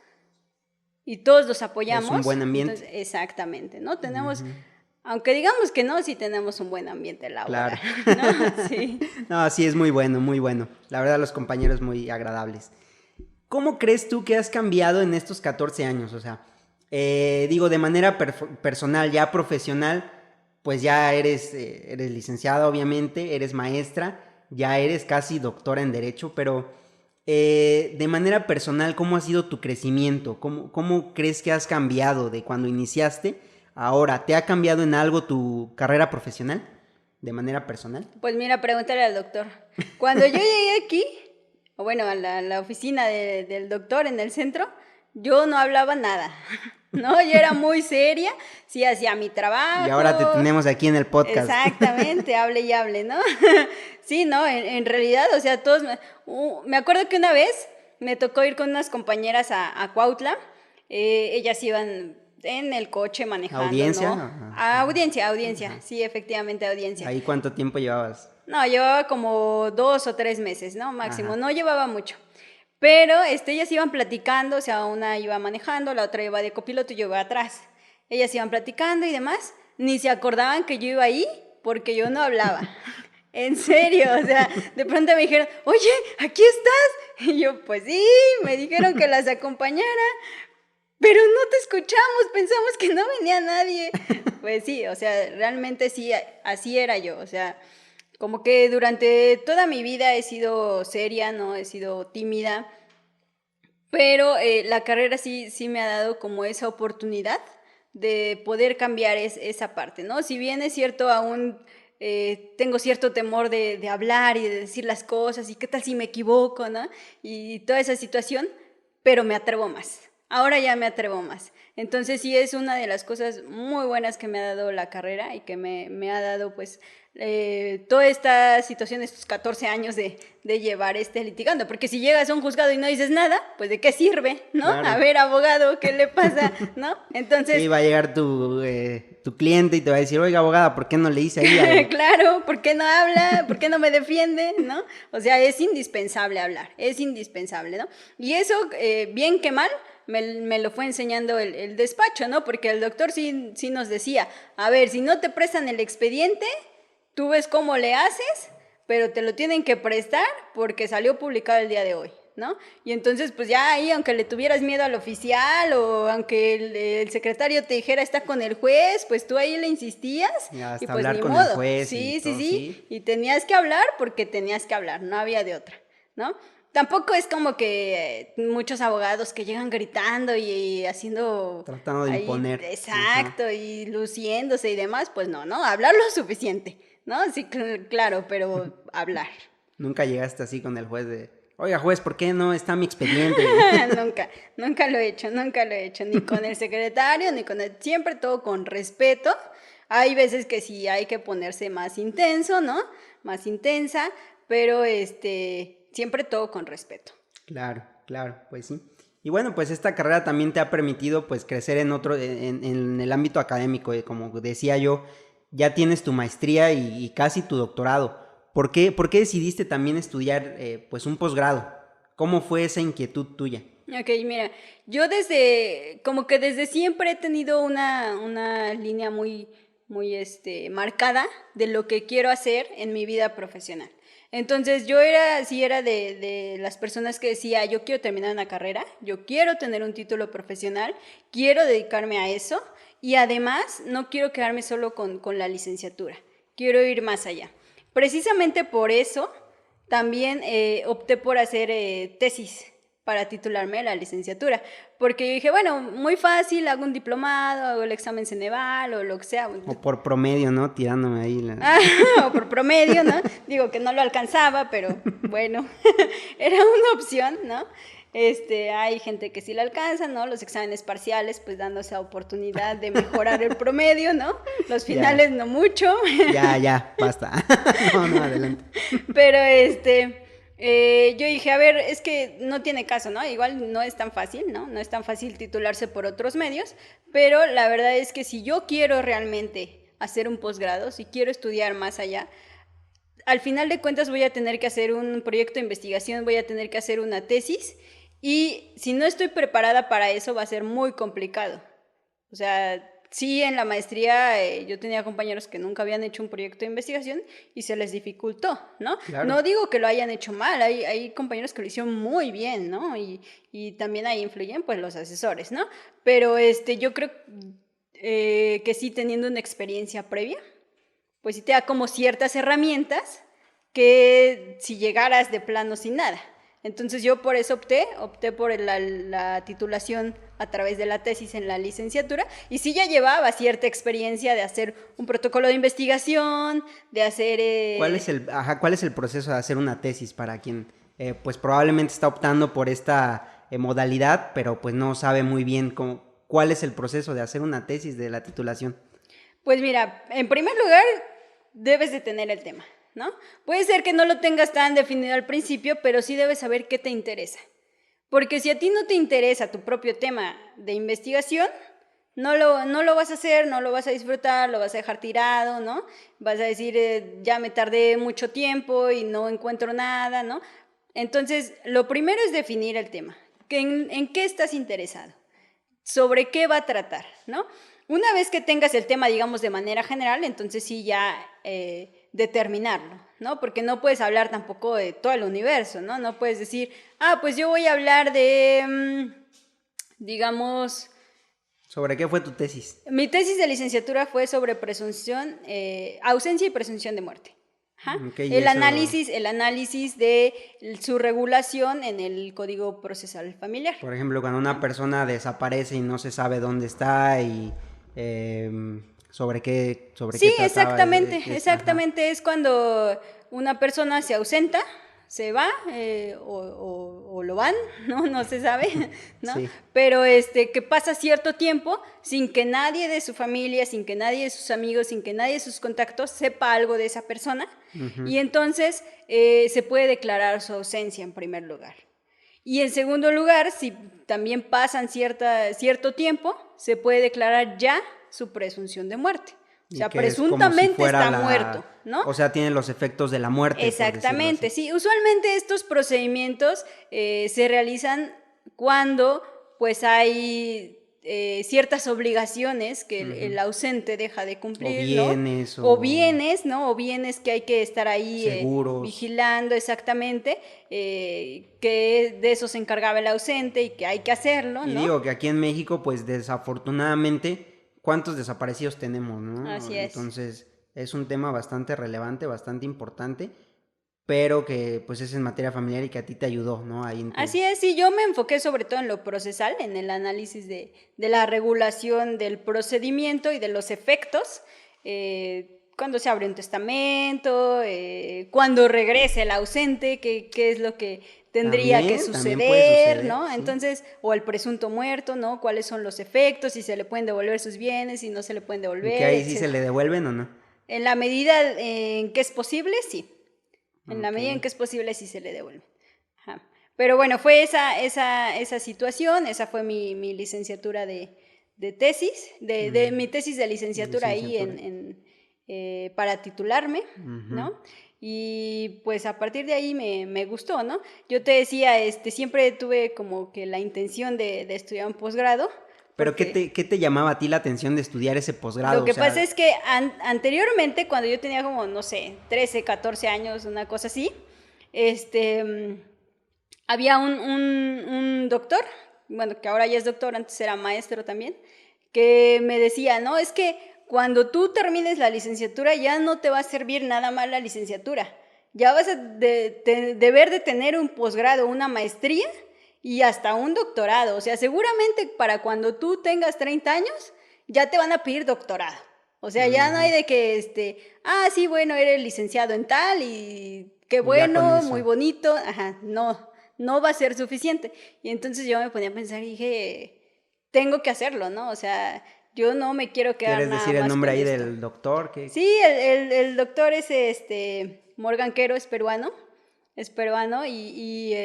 y todos los apoyamos. Es un buen ambiente. Entonces, exactamente, ¿no? Tenemos... Aunque digamos que no, sí tenemos un buen ambiente laboral. Claro. ¿No? Sí. No, sí, es muy bueno, muy bueno. La verdad, los compañeros muy agradables. ¿Cómo crees tú que has cambiado en estos 14 años? O sea, digo, de manera personal, ya profesional, pues ya eres licenciada, obviamente, eres maestra, ya eres casi doctora en Derecho, pero de manera personal, ¿cómo ha sido tu crecimiento? ¿Cómo crees que has cambiado de cuando iniciaste? Ahora, ¿te ha cambiado en algo tu carrera profesional de manera personal? Pues mira, pregúntale al doctor. Cuando yo llegué aquí, o bueno, a la oficina del doctor en el centro, yo no hablaba nada, ¿no? Yo era muy seria, sí hacía mi trabajo. Y ahora te tenemos aquí en el podcast. Exactamente, hable y hable, ¿no? Sí, ¿no? En realidad, o sea, todos... me acuerdo que una vez me tocó ir con unas compañeras a Cuautla, ellas iban... en el coche manejando, ¿Audiencia? ¿no? Audiencia, sí, efectivamente, audiencia. ¿Ahí cuánto tiempo llevabas? No, llevaba como 2 o 3 meses, ¿no? Máximo, Ajá. no llevaba mucho. Pero ellas iban platicando, o sea, una iba manejando, la otra iba de copiloto y yo iba atrás. Ellas iban platicando y demás, ni se acordaban que yo iba ahí porque yo no hablaba. En serio, o sea, de pronto me dijeron, oye, ¿aquí estás? Y yo, pues sí, me dijeron que las acompañara. Pero no te escuchamos, pensamos que no venía nadie. Pues sí, o sea, realmente sí, así era yo, o sea, como que durante toda mi vida he sido seria, ¿no? He sido tímida, pero la carrera sí me ha dado como esa oportunidad de poder cambiar esa parte, ¿no? Si bien es cierto, aún tengo cierto temor de hablar y de decir las cosas y qué tal si me equivoco, ¿no? Y toda esa situación, pero me atrevo más. ahora ya me atrevo más. Entonces sí es una de las cosas muy buenas que me ha dado la carrera y que me ha dado pues toda esta situación, estos 14 años de llevar litigando, porque si llegas a un juzgado y no dices nada, pues ¿de qué sirve? ¿No? Claro. A ver, abogado, ¿qué le pasa? ¿No? Entonces... Sí, va a llegar tu cliente y te va a decir, oiga, abogada, ¿por qué no le hice ahí? Claro, ¿por qué no habla? ¿Por qué no me defiende? ¿No? O sea, es indispensable hablar, es indispensable, ¿no? Y eso, bien que mal, me lo fue enseñando el despacho, ¿no? Porque el doctor sí nos decía, a ver, si no te prestan el expediente, tú ves cómo le haces, pero te lo tienen que prestar porque salió publicado el día de hoy, ¿no? Y entonces, pues ya ahí, aunque le tuvieras miedo al oficial o aunque el secretario te dijera está con el juez, pues tú ahí le insistías Ya, hasta y pues hablar ni con modo. el juez Sí, todo, sí. Y tenías que hablar porque tenías que hablar, no había de otra, ¿no? Tampoco es como que muchos abogados que llegan gritando y haciendo... Tratando de ahí, imponer. exacto, Ajá. y luciéndose y demás, pues no, hablar lo suficiente, ¿no? Sí, claro, pero hablar. Nunca llegaste así con el juez de, oiga, juez, ¿por qué no está mi expediente? Nunca lo he hecho, ni con el secretario, ni con siempre todo con respeto. Hay veces que sí hay que ponerse más intenso, ¿no? Más intensa, pero siempre todo con respeto. Claro, pues sí. Y bueno, pues esta carrera también te ha permitido pues crecer en el ámbito académico, como decía yo, ya tienes tu maestría y casi tu doctorado. ¿Por qué decidiste también estudiar pues un posgrado? ¿Cómo fue esa inquietud tuya? Ok, mira, yo como que desde siempre he tenido una línea muy marcada de lo que quiero hacer en mi vida profesional. Entonces yo era de las personas que decía, yo quiero terminar una carrera, yo quiero tener un título profesional, quiero dedicarme a eso y además no quiero quedarme solo con la licenciatura, quiero ir más allá. Precisamente por eso también opté por hacer tesis para titularme de la licenciatura, porque yo dije, bueno, muy fácil, hago un diplomado, hago el examen Ceneval o lo que sea. O por promedio, ¿no? Tirándome ahí O por promedio, ¿no? Digo que no lo alcanzaba, pero bueno, era una opción, ¿no? Hay gente que sí lo alcanza, ¿no? Los exámenes parciales, pues dándose la oportunidad de mejorar el promedio, ¿no? Los finales no mucho. Ya, basta. No, adelante. Pero yo dije, a ver, es que no tiene caso, ¿no? Igual no es tan fácil, ¿no? No es tan fácil titularse por otros medios, pero la verdad es que si yo quiero realmente hacer un posgrado, si quiero estudiar más allá, al final de cuentas voy a tener que hacer un proyecto de investigación, voy a tener que hacer una tesis y si no estoy preparada para eso va a ser muy complicado. O sea, sí, en la maestría yo tenía compañeros que nunca habían hecho un proyecto de investigación y se les dificultó, ¿no? Claro. No digo que lo hayan hecho mal, hay compañeros que lo hicieron muy bien, ¿no? Y también ahí influyen pues los asesores, ¿no? Pero yo creo que sí, teniendo una experiencia previa, pues sí te da como ciertas herramientas que si llegaras de plano sin nada. Entonces yo por eso opté por la titulación a través de la tesis en la licenciatura y sí ya llevaba cierta experiencia de hacer un protocolo de investigación, de hacer... ¿Cuál es el proceso de hacer una tesis para quien pues probablemente está optando por esta modalidad, pero pues no sabe muy bien cuál es el proceso de hacer una tesis de la titulación? Pues mira, en primer lugar debes de tener el tema, ¿no? Puede ser que no lo tengas tan definido al principio, pero sí debes saber qué te interesa. Porque si a ti no te interesa tu propio tema de investigación, no lo vas a hacer, no lo vas a disfrutar, lo vas a dejar tirado, ¿no? Vas a decir, ya me tardé mucho tiempo y no encuentro nada, ¿no? Entonces, lo primero es definir el tema. ¿En qué estás interesado? ¿Sobre qué va a tratar, ¿no? Una vez que tengas el tema, digamos, de manera general, entonces sí ya determinarlo, ¿no? Porque no puedes hablar tampoco de todo el universo, ¿no? No puedes decir, pues yo voy a hablar de, digamos... ¿Sobre qué fue tu tesis? Mi tesis de licenciatura fue sobre ausencia y presunción de muerte. Okay, el análisis de su regulación en el Código Procesal Familiar. Por ejemplo, cuando una persona desaparece y no se sabe dónde está y sobre qué sí, exactamente, es cuando una persona se ausenta, se va o lo van, ¿no? No se sabe, ¿no? Sí. Pero que pasa cierto tiempo sin que nadie de su familia, sin que nadie de sus amigos, sin que nadie de sus contactos sepa algo de esa persona. Y entonces se puede declarar su ausencia en primer lugar. Y en segundo lugar, si también pasan cierto tiempo, se puede declarar ya su presunción de muerte. O sea, presuntamente está muerto, ¿no? O sea, tiene los efectos de la muerte. Exactamente, sí. Usualmente estos procedimientos se realizan cuando pues hay ciertas obligaciones que el ausente deja de cumplir, O bienes, ¿no? O bienes que hay que estar ahí vigilando exactamente, que de eso se encargaba el ausente y que hay que hacerlo, ¿no? Y digo que aquí en México, pues desafortunadamente, ¿cuántos desaparecidos tenemos, no? Así es. Entonces, es un tema bastante relevante, bastante importante, pero que pues es en materia familiar y que a ti te ayudó, ¿no? Así es, sí, yo me enfoqué sobre todo en lo procesal, en el análisis de la regulación del procedimiento y de los efectos, cuando se abre un testamento, cuando regrese el ausente, qué es lo que tendría que suceder, ¿no? Sí. Entonces, o el presunto muerto, ¿no? ¿Cuáles son los efectos? Si se le pueden devolver sus bienes, si no se le pueden devolver. ¿Y que ahí sí se le devuelven o no? En la medida en que es posible, sí. En la medida en que es posible, sí se le devuelve. Ajá. Pero bueno, fue esa situación, esa fue mi licenciatura de tesis, de mi tesis de licenciatura ahí para titularme, ¿no? Y pues a partir de ahí me gustó, ¿no? Yo te decía, siempre tuve como que la intención de estudiar un posgrado. ¿Pero qué te llamaba a ti la atención de estudiar ese posgrado? Lo que pasa es que anteriormente, cuando yo tenía como, no sé, 13, 14 años, una cosa así, había un doctor, bueno, que ahora ya es doctor, antes era maestro también, que me decía, no, es que cuando tú termines la licenciatura ya no te va a servir nada más la licenciatura, ya vas a deber de tener un posgrado, una maestría y hasta un doctorado. O sea, seguramente para cuando tú tengas 30 años ya te van a pedir doctorado. O sea, ya no hay de que, sí, bueno, eres licenciado en tal y qué bueno, muy bonito. Ajá, no va a ser suficiente. Y entonces yo me ponía a pensar y dije, tengo que hacerlo, ¿no? O sea, yo no me quiero quedar nada más. ¿Quieres decir el nombre ahí del doctor? Sí, el doctor es Morgan Quero, es peruano y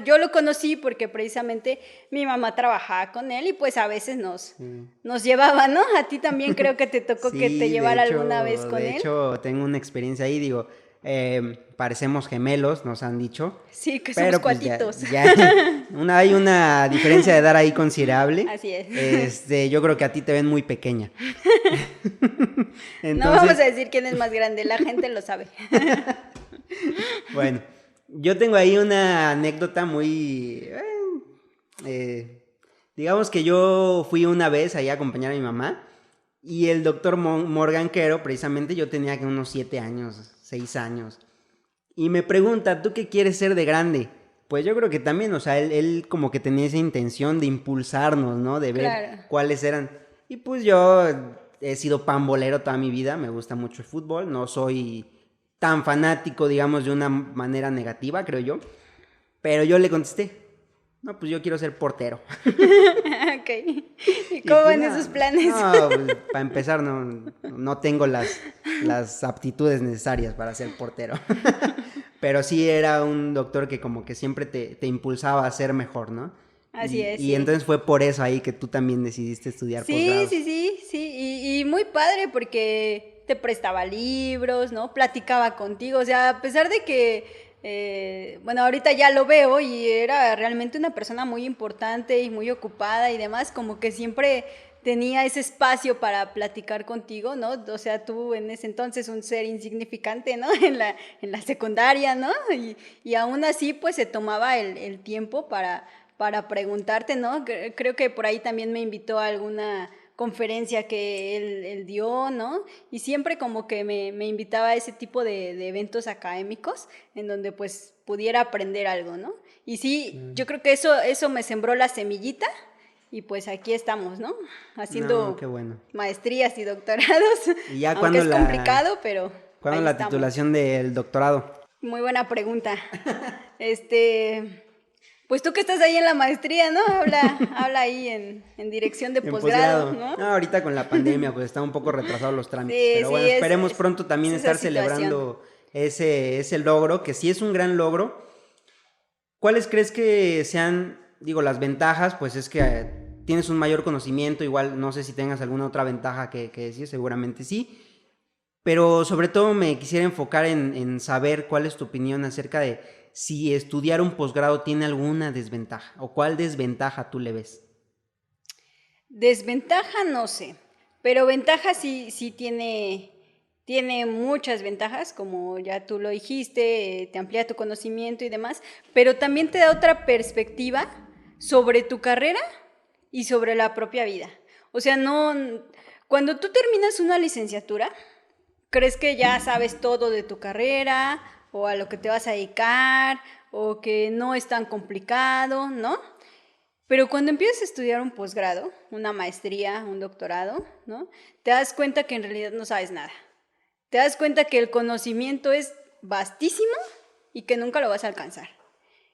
yo lo conocí porque precisamente mi mamá trabajaba con él y pues a veces nos llevaba, ¿no? A ti también creo que te tocó que te llevara alguna vez con él. De hecho, tengo una experiencia ahí, digo, parecemos gemelos, nos han dicho. Sí, que somos cuatitos. Hay una diferencia de edad ahí considerable. Así es. Yo creo que a ti te ven muy pequeña. Entonces, no vamos a decir quién es más grande, la gente lo sabe. Bueno, yo tengo ahí una anécdota muy... digamos que yo fui una vez ahí a acompañar a mi mamá y el doctor Morgan Quero, precisamente yo tenía unos 7 años, 6 años. Y me pregunta, ¿tú qué quieres ser de grande? Pues yo creo que también, o sea, él como que tenía esa intención de impulsarnos, ¿no? De ver cuáles eran. Y pues yo he sido pambolero toda mi vida, me gusta mucho el fútbol, no soy tan fanático, digamos, de una manera negativa, creo yo. Pero yo le contesté, no, pues yo quiero ser portero. Ok. ¿Y cómo van esos planes? No, pues, para empezar, no tengo las aptitudes necesarias para ser portero. Pero sí era un doctor que como que siempre te impulsaba a ser mejor, ¿no? Así es. Y entonces fue por eso ahí que tú también decidiste estudiar posgrado. Sí. Y muy padre porque te prestaba libros, ¿no? Platicaba contigo. O sea, a pesar de que, bueno, ahorita ya lo veo y era realmente una persona muy importante y muy ocupada y demás, como que siempre tenía ese espacio para platicar contigo, ¿no? O sea, tú en ese entonces un ser insignificante, ¿no? En la secundaria, ¿no? Y aún así, pues se tomaba el tiempo para preguntarte, ¿no? Creo que por ahí también me invitó a alguna conferencia que él dio, ¿no? Y siempre como que me invitaba a ese tipo de eventos académicos en donde pues pudiera aprender algo, ¿no? Y sí, yo creo que eso me sembró la semillita y pues aquí estamos, ¿no? Haciendo maestrías y doctorados, y ya aunque es complicado, pero ¿cuándo la titulación del doctorado? Muy buena pregunta. Pues tú que estás ahí en la maestría, ¿no? Habla ahí en dirección de En posgrado, posgrado. ¿no? No, ahorita con la pandemia, pues están un poco retrasados los trámites. Sí, Pero sí, bueno, esperemos pronto es también esa estar situación. celebrando ese logro, que sí es un gran logro. ¿Cuáles crees que sean, digo, las ventajas? Pues es que tienes un mayor conocimiento, igual no sé si tengas alguna otra ventaja que decir, seguramente sí. Pero sobre todo me quisiera enfocar en saber cuál es tu opinión acerca de si estudiar un posgrado tiene alguna desventaja o cuál desventaja tú le ves. Desventaja no sé, pero ventaja sí tiene muchas ventajas, como ya tú lo dijiste, te amplía tu conocimiento y demás, pero también te da otra perspectiva sobre tu carrera y sobre la propia vida. O sea, no, cuando tú terminas una licenciatura, crees que ya sabes todo de tu carrera o a lo que te vas a dedicar o que no es tan complicado, ¿no? Pero cuando empiezas a estudiar un posgrado, una maestría, un doctorado, ¿no? Te das cuenta que en realidad no sabes nada. Te das cuenta que el conocimiento es vastísimo y que nunca lo vas a alcanzar.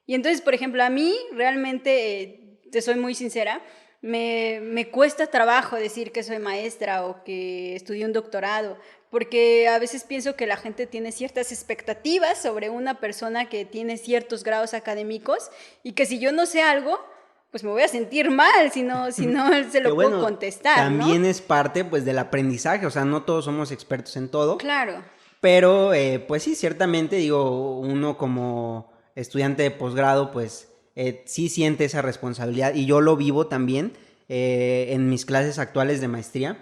Y entonces, por ejemplo, a mí realmente, te soy muy sincera, me cuesta trabajo decir que soy maestra o que estudié un doctorado, porque a veces pienso que la gente tiene ciertas expectativas sobre una persona que tiene ciertos grados académicos y que si yo no sé algo, pues me voy a sentir mal si no se Que lo puedo bueno, contestar, ¿no? también es parte pues del aprendizaje, o sea, no todos somos expertos en todo, Claro, pero pues sí, ciertamente digo, uno como estudiante de posgrado pues sí siente esa responsabilidad y yo lo vivo también en mis clases actuales de maestría.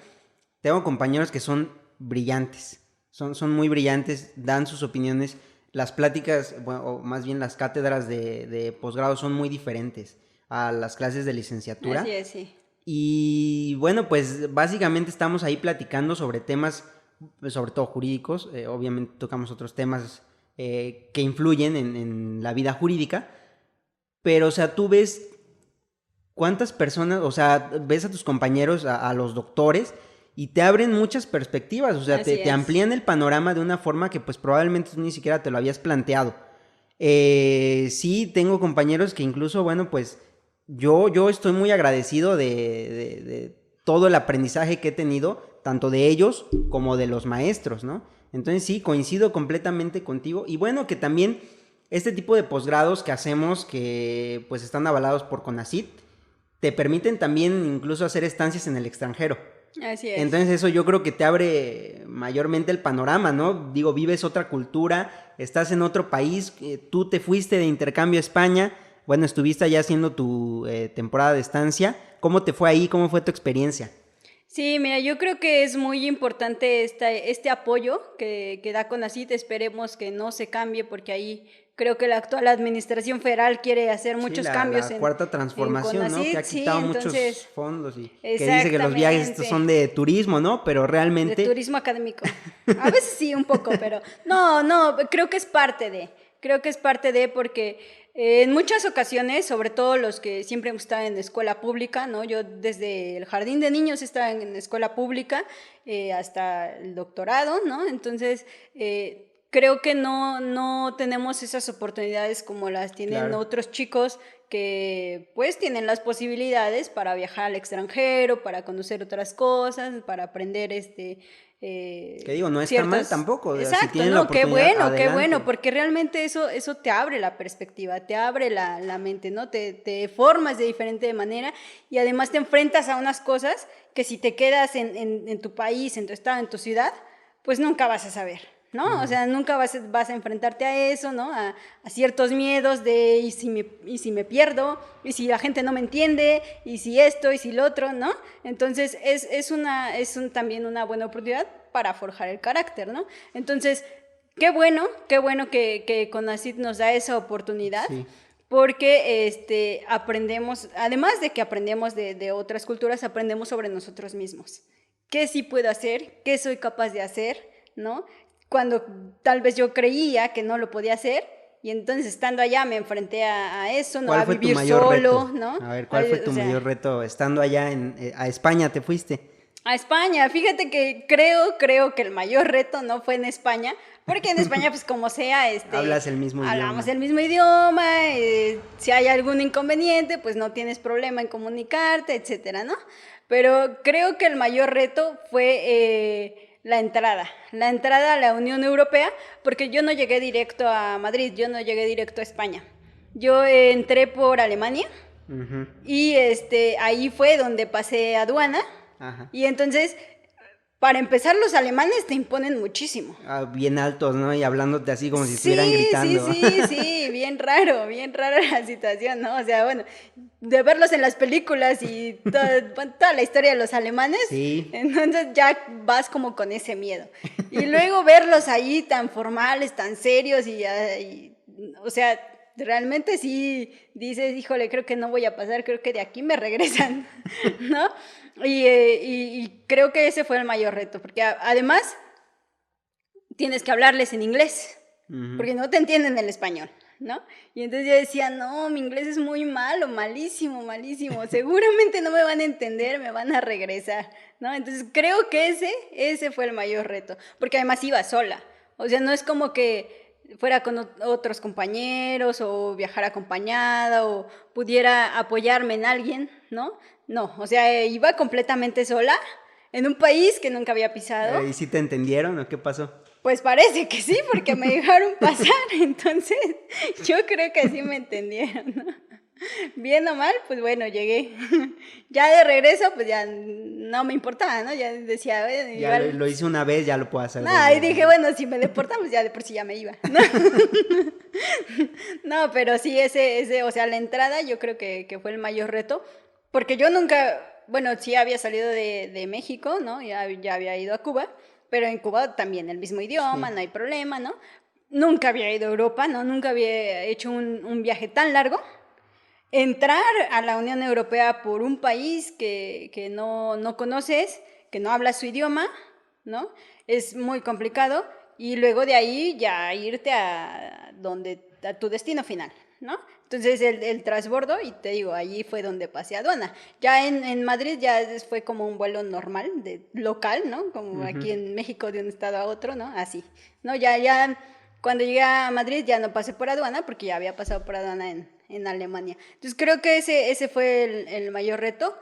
Tengo compañeros que son brillantes, son muy brillantes, dan sus opiniones, las pláticas, bueno, o más bien las cátedras de posgrado son muy diferentes a las clases de licenciatura. así es, sí. Y bueno, pues básicamente estamos ahí platicando sobre temas, sobre todo jurídicos, obviamente tocamos otros temas que influyen en la vida jurídica, pero o sea, tú ves cuántas personas, o sea, ves a tus compañeros, a los doctores, y te abren muchas perspectivas, o sea, Así te es. amplían el panorama de una forma que pues probablemente tú ni siquiera te lo habías planteado. Sí, tengo compañeros que incluso, bueno, pues yo estoy muy agradecido de todo el aprendizaje que he tenido, tanto de ellos como de los maestros, ¿no? Entonces sí, coincido completamente contigo. Y bueno, que también este tipo de posgrados que hacemos, que pues están avalados por CONACYT, te permiten también incluso hacer estancias en el extranjero. Así es. Entonces eso yo creo que te abre mayormente el panorama, ¿no? Digo, vives otra cultura, estás en otro país, tú te fuiste de intercambio a España, bueno, estuviste allá haciendo tu temporada de estancia. ¿Cómo te fue ahí? ¿Cómo fue tu experiencia? Sí, mira, yo creo que es muy importante este apoyo que da CONACYT. Esperemos que no se cambie porque ahí creo que la actual administración federal quiere hacer Sí, muchos cambios la cuarta en transformación, ¿no? Que CONACYT, ha sí, quitado muchos entonces, fondos y que dice que los viajes estos exactamente, son de turismo, ¿no? Pero de realmente, turismo académico. A veces sí, un poco, pero no, creo que es creo que es parte de porque en muchas ocasiones, sobre todo los que siempre hemos estado en escuela pública, ¿no? Yo desde el jardín de niños estaba en escuela pública hasta el doctorado, ¿no? Entonces, creo que no tenemos esas oportunidades como las tienen claro. otros chicos que pues tienen las posibilidades para viajar al extranjero, para conocer otras cosas, para aprender Que digo, no está mal ciertos... tampoco, si Exacto, tienen la ¿no? oportunidad, Qué bueno, adelante. porque realmente eso te abre la perspectiva, te abre la mente, ¿no? Te formas de diferente manera y además te enfrentas a unas cosas que si te quedas en tu país, en tu estado, en tu ciudad, pues nunca vas a saber, ¿no? O No. sea, nunca vas a enfrentarte a eso, ¿no? A ciertos miedos de ¿y si me pierdo? ¿Y si la gente no me entiende? ¿Y si esto? ¿Y si lo otro? ¿No? Entonces también una buena oportunidad para forjar el carácter, ¿no? Entonces, qué bueno que CONACYT nos da esa oportunidad. Sí. Porque aprendemos, además de que aprendemos de otras culturas, aprendemos sobre nosotros mismos. ¿Qué sí puedo hacer? ¿Qué soy capaz de hacer? ¿No? Cuando tal vez yo creía que no lo podía hacer, y entonces estando allá me enfrenté a eso, ¿no? ¿Cuál A fue tu vivir mayor solo, reto? ¿no? A ver, ¿cuál fue O tu sea, mayor reto estando allá a España te fuiste? A España, fíjate que creo que el mayor reto no fue en España, porque en España, pues como sea, Hablas el mismo hablamos idioma. el mismo idioma, si hay algún inconveniente, pues no tienes problema en comunicarte, etcétera, ¿no? Pero creo que el mayor reto fue la entrada a la Unión Europea, porque yo no llegué directo a Madrid, yo no llegué directo a España. Yo entré por Alemania Ujú. y ahí fue donde pasé aduana. Ajá. Y entonces, para empezar, los alemanes te imponen muchísimo. Ah, bien altos, ¿no? Y hablándote así como si estuvieran Sí, sí, gritando. sí, sí, bien raro la situación, ¿no? O sea, bueno, de verlos en las películas y toda la historia de los alemanes, Sí. entonces ya vas como con ese miedo. Y luego verlos ahí tan formales, tan serios o sea, realmente sí dices, híjole, creo que no voy a pasar, creo que de aquí me regresan, ¿no? Y creo que ese fue el mayor reto, porque además tienes que hablarles en inglés, Ujú. porque no te entienden el español, ¿no? Y entonces yo decía, no, mi inglés es muy malo, malísimo, malísimo, seguramente no me van a entender, me van a regresar, ¿no? Entonces creo que ese fue el mayor reto, porque además iba sola, o sea, no es como que fuera con otros compañeros o viajar acompañada o pudiera apoyarme en alguien, ¿no? No, o sea, iba completamente sola en un país que nunca había pisado. ¿Y si te entendieron o qué pasó? Pues parece que sí, porque me dejaron pasar, entonces yo creo que sí me entendieron, ¿no? Bien o mal, pues bueno, llegué. Ya de regreso, pues ya no me importaba, ¿no? Ya decía, bueno, Ya igual. lo hice una vez, ya lo puedo hacer dos Nada, y veces, dije, ¿no? bueno, si me deportan, pues ya de por sí ya me iba, ¿no? No, pero sí, o sea, la entrada yo creo que fue el mayor reto, porque yo nunca, bueno, sí había salido de México, ¿no? Ya había ido a Cuba, pero en Cuba también el mismo idioma, Sí. no hay problema, ¿no? Nunca había ido a Europa, ¿no? Nunca había hecho un viaje tan largo. Entrar a la Unión Europea por un país que no conoces, que no habla su idioma, ¿no? Es muy complicado. Y luego de ahí ya irte a tu destino final, ¿no? Entonces el transbordo, y te digo, allí fue donde pasé aduana. Ya en Madrid ya fue como un vuelo normal, local, ¿no? Como Ujú. aquí en México de un estado a otro, ¿no? Así, ¿no? Ya cuando llegué a Madrid ya no pasé por aduana porque ya había pasado por aduana en Alemania. Entonces creo que ese fue el mayor reto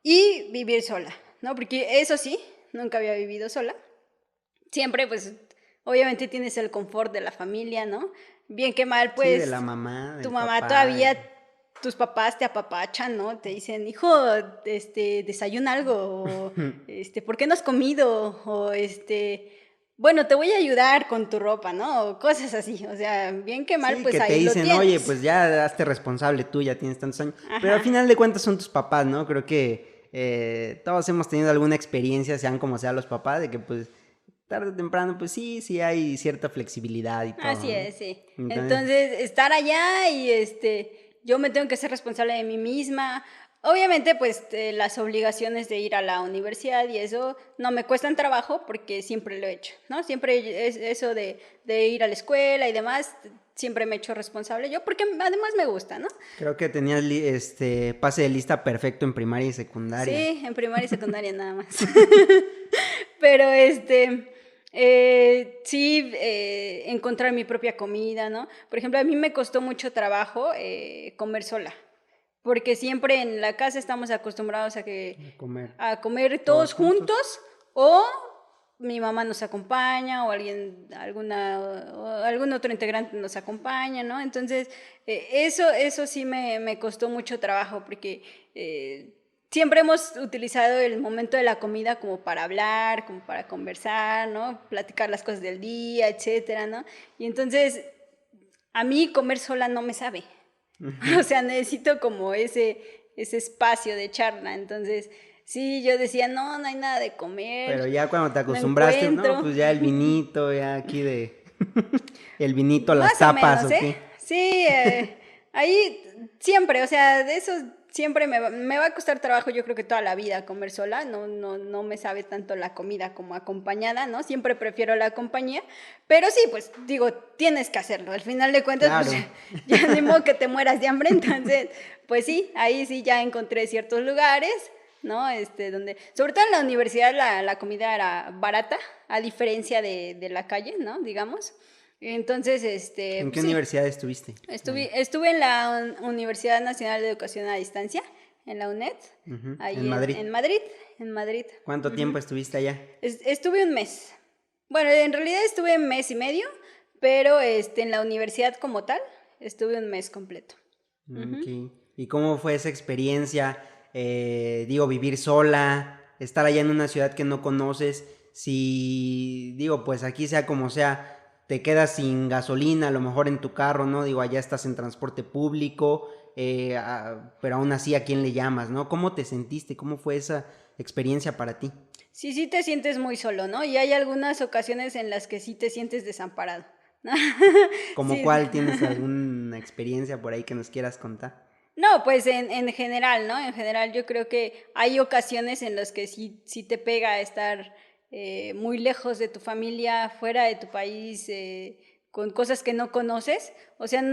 y vivir sola, ¿no? Porque eso sí, nunca había vivido sola. Siempre, pues, obviamente tienes el confort de la familia, ¿no? Bien que mal, Sí, de pues, la mamá, tu del mamá papá. todavía, tus papás te apapachan, ¿no? Te dicen, hijo, desayuna algo, o, ¿por qué no has comido? O, bueno, te voy a ayudar con tu ropa, ¿no? O cosas así, o sea, bien que mal, Sí, pues que te ahí lo dicen, oye, tienes. pues ya hazte responsable tú, ya tienes tantos años. Pero al Ajá. final de cuentas son tus papás, ¿no? Creo que todos hemos tenido alguna experiencia, sean como sean los papás, de que pues tarde o temprano, pues sí, sí hay cierta flexibilidad y todo, Así ¿no? es, sí. Entonces, Entonces, estar allá y yo me tengo que ser responsable de mí misma. Obviamente, pues las obligaciones de ir a la universidad y eso no me cuestan trabajo porque siempre lo he hecho, ¿no? Siempre es eso de ir a la escuela y demás, siempre me he hecho responsable yo porque además me gusta, ¿no? creo que tenías pase de lista perfecto en primaria y secundaria. Sí, en primaria y secundaria nada más. Pero sí, encontrar mi propia comida, ¿no? Por ejemplo, a mí me costó mucho trabajo comer sola, porque siempre en la casa estamos acostumbrados A comer a comer todos todos juntos. juntos o mi mamá nos acompaña o o algún otro integrante nos acompaña, ¿no? Entonces, eso sí me costó mucho trabajo porque siempre hemos utilizado el momento de la comida como para hablar, como para conversar, ¿no? Platicar las cosas del día, etcétera, ¿no? Y entonces, a mí comer sola no me sabe. O sea, necesito como ese espacio de charla. Entonces, sí, yo decía, no hay nada de comer, Pero ya cuando te no acostumbraste, no, encuentro. pues ya el vinito, ya aquí de... el vinito, las Más o tapas, menos, ¿o ¿eh? qué? Sí, ahí siempre, o sea, de eso siempre me va a costar trabajo, yo creo que toda la vida comer sola, no me sabe tanto la comida como acompañada, ¿no? Siempre prefiero la compañía, pero sí, pues digo, tienes que hacerlo, al final de cuentas, pues Claro. ya ni modo que te mueras de hambre, entonces, pues sí, ahí sí ya encontré ciertos lugares, ¿no? Donde, sobre todo en la universidad la comida era barata, a diferencia de la calle, ¿no? Digamos. Entonces, ¿En qué pues sí, universidad estuviste? estuve en la Universidad Nacional de Educación a Distancia, en la UNED, Ujú. ahí En Madrid. En Madrid. ¿Cuánto tiempo estuviste allá? Estuve un mes. Bueno, en realidad estuve un mes y medio, pero en la universidad como tal, estuve un mes completo. Ok. ¿Y cómo fue esa experiencia? Digo, vivir sola, estar allá en una ciudad que no conoces. Si, digo, pues aquí sea como sea, te quedas sin gasolina, a lo mejor en tu carro, ¿no? Digo, allá estás en transporte público, pero aún así, ¿a quién le llamas, no? ¿Cómo te sentiste? ¿Cómo fue esa experiencia para ti? Sí, sí te sientes muy solo, ¿no? Y hay algunas ocasiones en las que sí te sientes desamparado, ¿no? ¿Cómo Sí. cuál? ¿Tienes alguna experiencia por ahí que nos quieras contar? No, pues en general, ¿no? En general yo creo que hay ocasiones en las que sí te pega estar muy lejos de tu familia, fuera de tu país, con cosas que no conoces. O sea,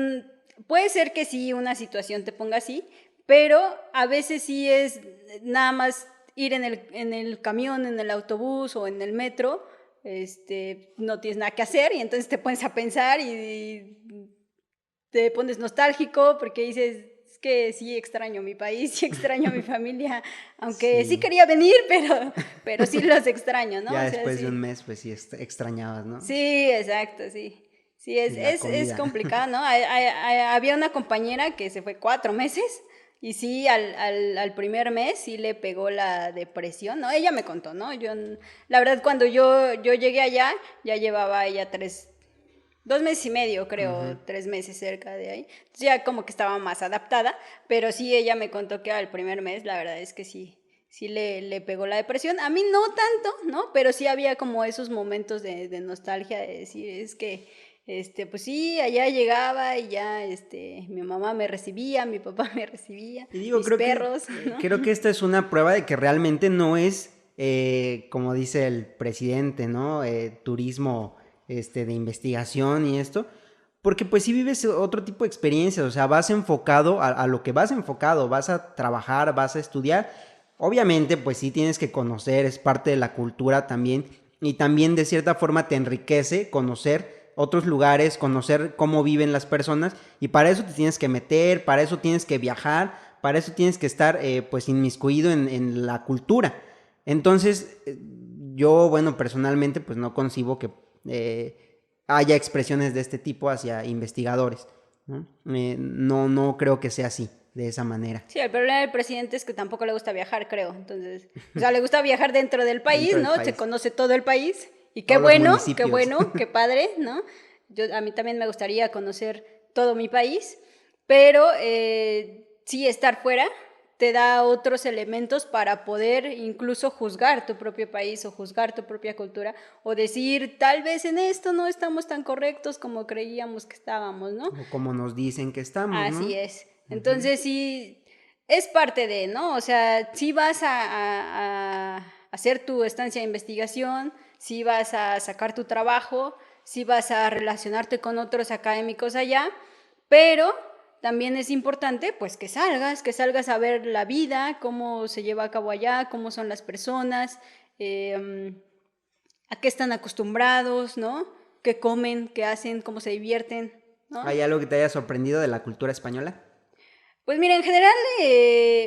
puede ser que sí una situación te ponga así, pero a veces sí es nada más ir en el camión, en el autobús o en el metro, no tienes nada que hacer y entonces te pones a pensar y te pones nostálgico porque dices, es que sí extraño mi país, sí extraño a mi familia, aunque sí Sí. quería venir, pero sí los extraño, ¿no? Ya O sea, después de un sí. mes, pues sí, extrañabas, ¿no? Sí, exacto, sí. Sí, Y la es comida. complicado, ¿no? Había una compañera que se fue 4 meses y sí, al primer mes sí le pegó la depresión, ¿no? Ella me contó, ¿no? La verdad, cuando yo llegué allá, ya llevaba ella 2 meses y medio, Ujú. creo, 3 meses cerca de ahí. Entonces ya como que estaba más adaptada, pero sí ella me contó que al primer mes, la verdad es que sí le pegó la depresión. A mí no tanto, ¿no? Pero sí había como esos momentos de nostalgia, de decir, es que, pues sí, allá llegaba y ya, mi mamá me recibía, mi papá me recibía, Y digo, mis perros, ¿no? creo que esta es una prueba de que realmente no es, como dice el presidente, ¿no? Turismo, de investigación y esto. Porque pues sí vives otro tipo de experiencias, o sea, vas enfocado a lo que vas enfocado, vas a trabajar, vas a estudiar. Obviamente, pues sí tienes que conocer, es parte de la cultura también, y también de cierta forma te enriquece conocer otros lugares, conocer cómo viven las personas, y para eso te tienes que meter, para eso tienes que viajar, para eso tienes que estar pues inmiscuido en la cultura. Entonces, yo, bueno, personalmente pues no concibo que haya expresiones de este tipo hacia investigadores, ¿no? No creo que sea así, de esa manera. Sí, el problema del presidente es que tampoco le gusta viajar, creo. Entonces, o sea, le gusta viajar dentro del país, Dentro del ¿no? Se país, conoce todo el país. Y todos los municipios. qué padre, ¿no? A mí también me gustaría conocer todo mi país, pero sí, estar fuera te da otros elementos para poder incluso juzgar tu propio país o juzgar tu propia cultura o decir, tal vez en esto no estamos tan correctos como creíamos que estábamos, ¿no? O como nos dicen que estamos, Así ¿no? es. Ujú. Entonces sí, es parte de, ¿no? O sea, sí vas a hacer tu estancia de investigación, sí vas a sacar tu trabajo, sí vas a relacionarte con otros académicos allá, pero también es importante pues que salgas a ver la vida, cómo se lleva a cabo allá, cómo son las personas, a qué están acostumbrados, ¿no? Qué comen, qué hacen, cómo se divierten, ¿no? ¿Hay algo que te haya sorprendido de la cultura española? Pues mira, en general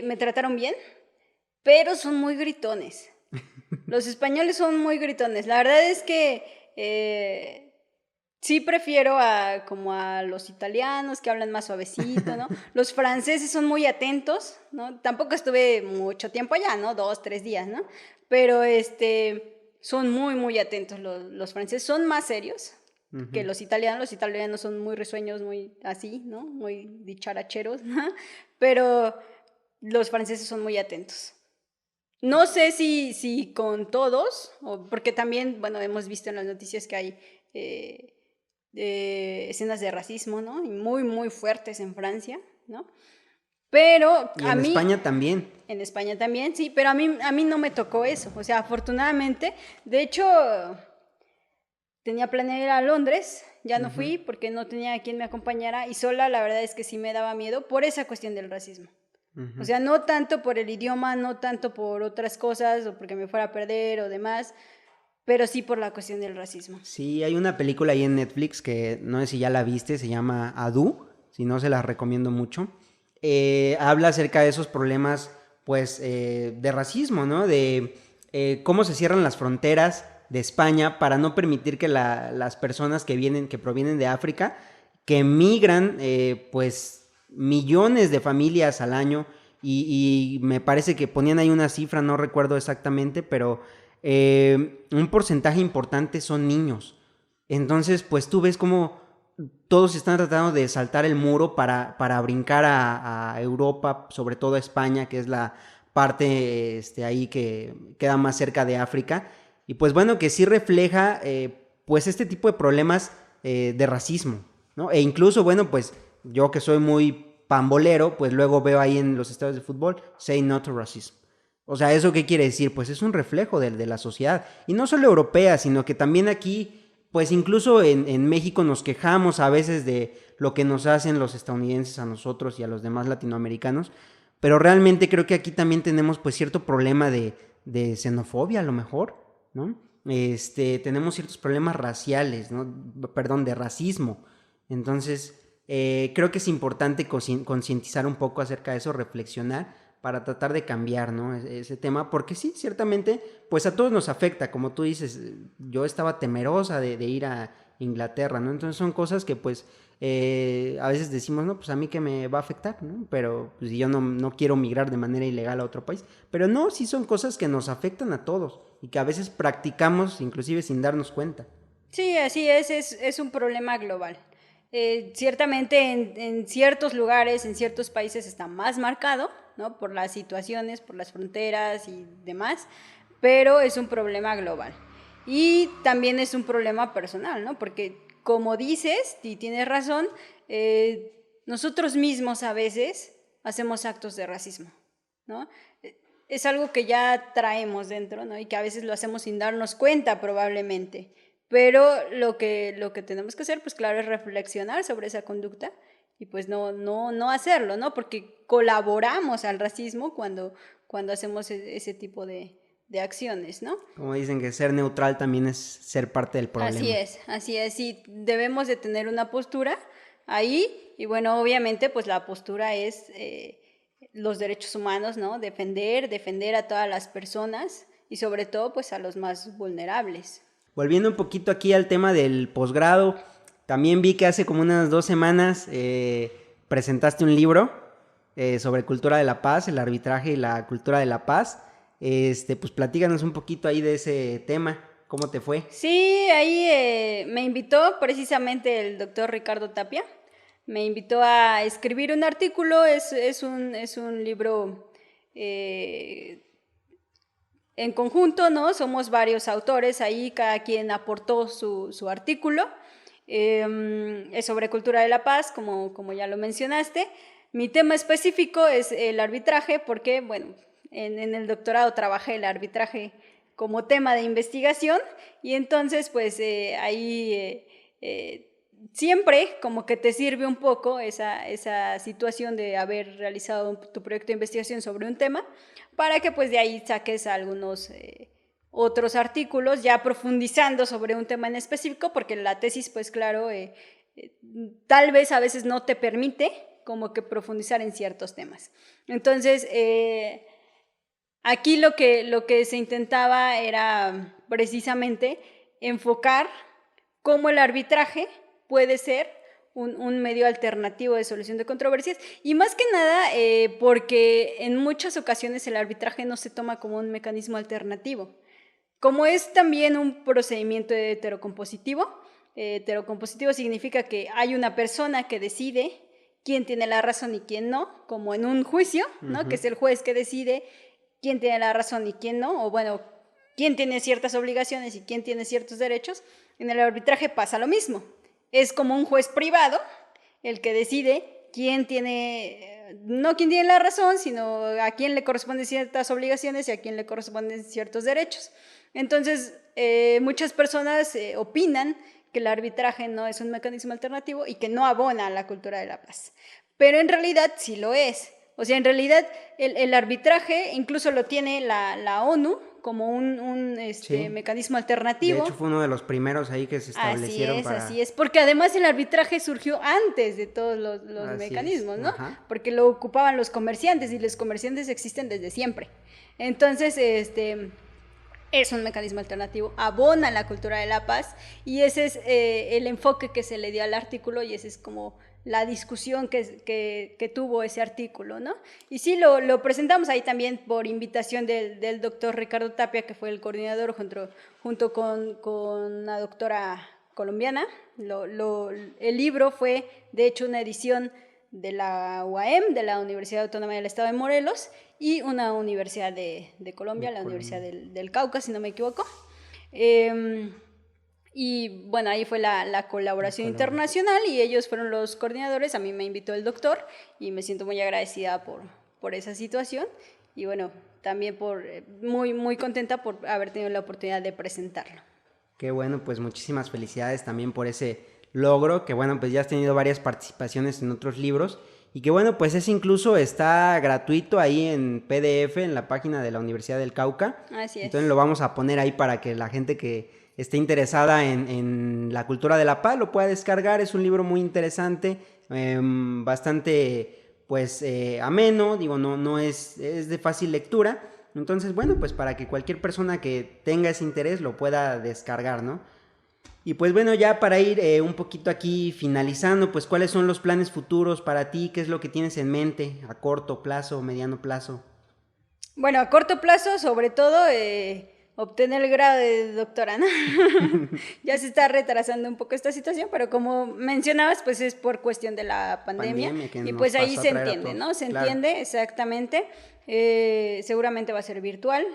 me trataron bien, pero son muy gritones. Los españoles son muy gritones. La verdad es que sí prefiero como a los italianos que hablan más suavecito, ¿no? Los franceses son muy atentos, ¿no? Tampoco estuve mucho tiempo allá, ¿no? 2, 3 días, ¿no? Pero son muy, muy atentos los franceses. Son más serios que Ujú. los italianos. Los italianos son muy risueños, muy así, ¿no? Muy dicharacheros, ¿no? Pero los franceses son muy atentos. No sé si con todos, porque también, bueno, hemos visto en las noticias que hay eh, escenas de racismo, ¿no? Y muy, muy fuertes en Francia, ¿no? Pero Y a en mí, España también. en España también, sí, pero a mí no me tocó eso. O sea, afortunadamente, de hecho, tenía planeado ir a Londres, ya no Ujú. fui porque no tenía quien me acompañara y sola la verdad es que sí me daba miedo por esa cuestión del racismo. O sea, no tanto por el idioma, no tanto por otras cosas o porque me fuera a perder o demás, pero sí por la cuestión del racismo. Sí, hay una película ahí en Netflix que no sé si ya la viste, se llama Adu, si no se la recomiendo mucho. Habla acerca de esos problemas, pues, de racismo, ¿no? De cómo se cierran las fronteras de España para no permitir que las personas que provienen de África, que migran, pues, millones de familias al año, y me parece que ponían ahí una cifra, no recuerdo exactamente, pero un porcentaje importante son niños. Entonces, pues tú ves cómo todos están tratando de saltar el muro para brincar a Europa, sobre todo a España, que es la parte ahí que queda más cerca de África. Y pues bueno, que sí refleja pues este tipo de problemas de racismo, ¿no? E incluso, bueno, pues yo que soy muy pambolero, pues luego veo ahí en los estadios de fútbol, say no to racism. O sea, ¿eso qué quiere decir? Pues es un reflejo de la sociedad. Y no solo europea, sino que también aquí, pues incluso en México nos quejamos a veces de lo que nos hacen los estadounidenses a nosotros y a los demás latinoamericanos. Pero realmente creo que aquí también tenemos pues cierto problema de xenofobia a lo mejor, ¿no? Tenemos ciertos problemas raciales, ¿no? Perdón, de racismo. Entonces, creo que es importante concientizar un poco acerca de eso, reflexionar para tratar de cambiar, ¿no? Ese tema, porque sí, ciertamente, pues a todos nos afecta, como tú dices, yo estaba temerosa de ir a Inglaterra, ¿no? Entonces son cosas que pues a veces decimos, no, pues a mí que me va a afectar, ¿no? Pero pues yo no quiero migrar de manera ilegal a otro país, pero no, sí son cosas que nos afectan a todos y que a veces practicamos inclusive sin darnos cuenta. Sí, así es un problema global. Ciertamente en ciertos lugares, en ciertos países está más marcado, ¿no? Por las situaciones, por las fronteras y demás, pero es un problema global. Y también es un problema personal, ¿no? Porque como dices, y tienes razón, nosotros mismos a veces hacemos actos de racismo, ¿no? Es algo que ya traemos dentro, ¿no? Y que a veces lo hacemos sin darnos cuenta probablemente. Pero lo que tenemos que hacer, pues claro, es reflexionar sobre esa conducta y pues no hacerlo, ¿no? Porque colaboramos al racismo cuando hacemos ese tipo de acciones, ¿no? Como dicen que ser neutral también es ser parte del problema. Así es, y debemos de tener una postura ahí y bueno, obviamente pues la postura es los derechos humanos, ¿no? Defender a todas las personas y sobre todo pues a los más vulnerables. Volviendo un poquito aquí al tema del posgrado, también vi que hace como unas 2 semanas presentaste un libro sobre cultura de la paz, el arbitraje y la cultura de la paz. Pues platícanos un poquito ahí de ese tema, ¿cómo te fue? Sí, ahí me invitó precisamente el doctor Ricardo Tapia, me invitó a escribir un artículo, es un libro en conjunto, ¿no? Somos varios autores, ahí cada quien aportó su artículo. Es sobre cultura de la paz, como ya lo mencionaste. Mi tema específico es el arbitraje, porque, bueno, en el doctorado trabajé el arbitraje como tema de investigación y entonces, pues, ahí siempre como que te sirve un poco esa situación de haber realizado tu proyecto de investigación sobre un tema para que pues de ahí saques algunos otros artículos ya profundizando sobre un tema en específico, porque la tesis pues claro, tal vez a veces no te permite como que profundizar en ciertos temas. Entonces, aquí lo que se intentaba era precisamente enfocar cómo el arbitraje puede ser un medio alternativo de solución de controversias y más que nada porque en muchas ocasiones el arbitraje no se toma como un mecanismo alternativo. Como es también un procedimiento heterocompositivo significa que hay una persona que decide quién tiene la razón y quién no, como en un juicio, ¿no? Que es el juez que decide quién tiene la razón y quién no, o bueno, quién tiene ciertas obligaciones y quién tiene ciertos derechos. En el arbitraje pasa lo mismo. Es como un juez privado el que decide quién tiene, no quién tiene la razón, sino a quién le corresponden ciertas obligaciones y a quién le corresponden ciertos derechos. Entonces, muchas personas opinan que el arbitraje no es un mecanismo alternativo y que no abona a la cultura de la paz. Pero en realidad sí lo es. O sea, en realidad el arbitraje incluso lo tiene la ONU como un Sí. mecanismo De alternativo. hecho, fue uno de los primeros ahí que se establecieron para... Así es, porque además el arbitraje surgió antes de todos los Así mecanismos, es, ¿no? ajá. Porque lo ocupaban los comerciantes y los comerciantes existen desde siempre. Entonces, es un mecanismo alternativo, abona la cultura de la paz y ese es el enfoque que se le dio al artículo y esa es como la discusión que tuvo ese artículo, ¿no? Y sí, lo presentamos ahí también por invitación del doctor Ricardo Tapia, que fue el coordinador junto con una doctora colombiana. El libro fue, de hecho, una edición de la UAM, de la Universidad Autónoma del Estado de Morelos, y una universidad de Colombia, la Universidad del Cauca, si no me equivoco. Y bueno, ahí fue la colaboración internacional y ellos fueron los coordinadores. A mí me invitó el doctor y me siento muy agradecida por esa situación. Y bueno, también muy, muy contenta por haber tenido la oportunidad de presentarlo. Qué bueno, pues muchísimas felicidades también por ese logro, que bueno, pues ya has tenido varias participaciones en otros libros y que bueno, pues incluso está gratuito ahí en PDF en la página de la Universidad del Cauca. Así es. Entonces lo vamos a poner ahí para que la gente que esté interesada en la cultura de la paz lo pueda descargar. Es un libro muy interesante, bastante pues ameno, digo, no es de fácil lectura. Entonces, bueno, pues para que cualquier persona que tenga ese interés lo pueda descargar, ¿no? Y pues bueno, ya para ir un poquito aquí finalizando, pues ¿cuáles son los planes futuros para ti? ¿Qué es lo que tienes en mente a corto plazo, mediano plazo? Bueno, a corto plazo, sobre todo, obtener el grado de doctora, ¿no? Ya se está retrasando un poco esta situación, pero como mencionabas, pues es por cuestión de la pandemia y pues ahí se entiende, ¿no? Se entiende exactamente. Seguramente va a ser virtual,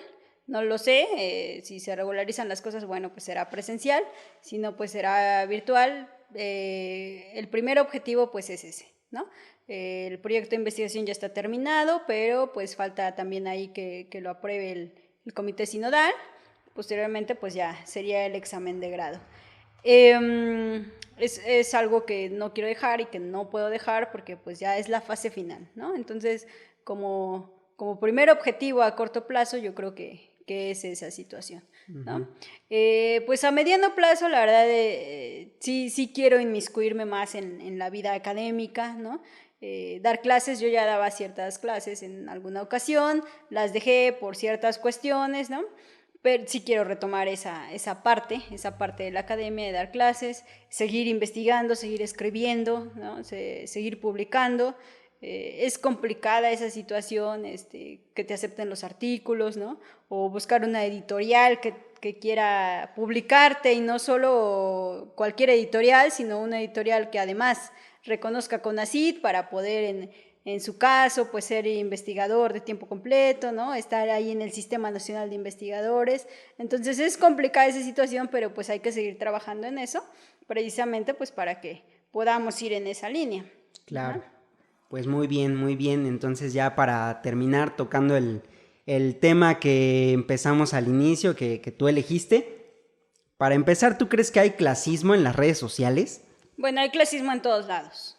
no lo sé. Si se regularizan las cosas, bueno, pues será presencial, si no, pues será virtual. El primer objetivo, pues es ese, ¿no? El proyecto de investigación ya está terminado, pero pues falta también ahí que lo apruebe el comité sinodal. Posteriormente pues ya sería el examen de grado. Es algo que no quiero dejar y que no puedo dejar porque pues ya es la fase final, ¿no? Entonces como primer objetivo a corto plazo yo creo que es esa situación, ¿no? Pues a mediano plazo la verdad sí quiero inmiscuirme más en la vida académica, ¿no? Dar clases, yo ya daba ciertas clases en alguna ocasión, las dejé por ciertas cuestiones, ¿no? Pero sí quiero retomar esa parte de la academia, de dar clases, seguir investigando, seguir escribiendo, ¿no? Seguir publicando. Es complicada esa situación, que te acepten los artículos, ¿no? O buscar una editorial que quiera publicarte y no solo cualquier editorial, sino una editorial que además reconozca CONACYT para poder en su caso pues ser investigador de tiempo completo, ¿no? Estar ahí en el Sistema Nacional de Investigadores. Entonces es complicada esa situación, pero pues hay que seguir trabajando en eso, precisamente pues para que podamos ir en esa línea. Claro, pues muy bien, muy bien. Entonces ya para terminar tocando el tema que empezamos al inicio, que tú elegiste, para empezar, ¿tú crees que hay clasismo en las redes sociales? Bueno, hay clasismo en todos lados.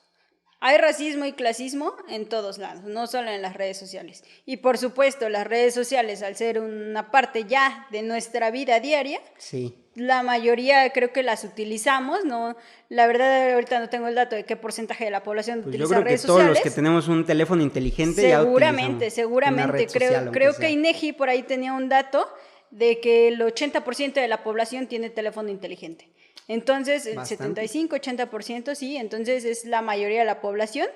Hay racismo y clasismo en todos lados, no solo en las redes sociales. Y por supuesto, las redes sociales, al ser una parte ya de nuestra vida diaria, sí, la mayoría creo que las utilizamos, ¿no? La verdad, ahorita no tengo el dato de qué porcentaje de la población pues utiliza redes sociales. Yo creo que todos los que tenemos un teléfono inteligente seguramente, ya utilizamos creo que INEGI por ahí tenía un dato de que el 80% de la población tiene teléfono inteligente. Entonces, el 75-80% sí, entonces es la mayoría de la población.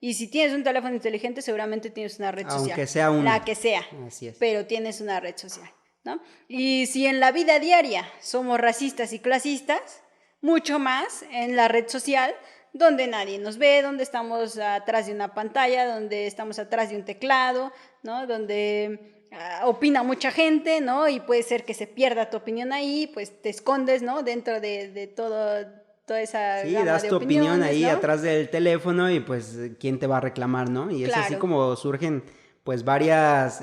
Y si tienes un teléfono inteligente, seguramente tienes una red social. Aunque sea una. La que sea. Así es. Pero tienes una red social, ¿no? Y si en la vida diaria somos racistas y clasistas, mucho más en la red social, donde nadie nos ve, donde estamos atrás de una pantalla, donde estamos atrás de un teclado, ¿no? Donde opina mucha gente, ¿no? Y puede ser que se pierda tu opinión ahí, pues te escondes, ¿no? Dentro de toda esa sí, gama das de tu opinión ahí, ¿no? atrás del teléfono y pues quién te va a reclamar, ¿no? Y claro. Es así como surgen pues varias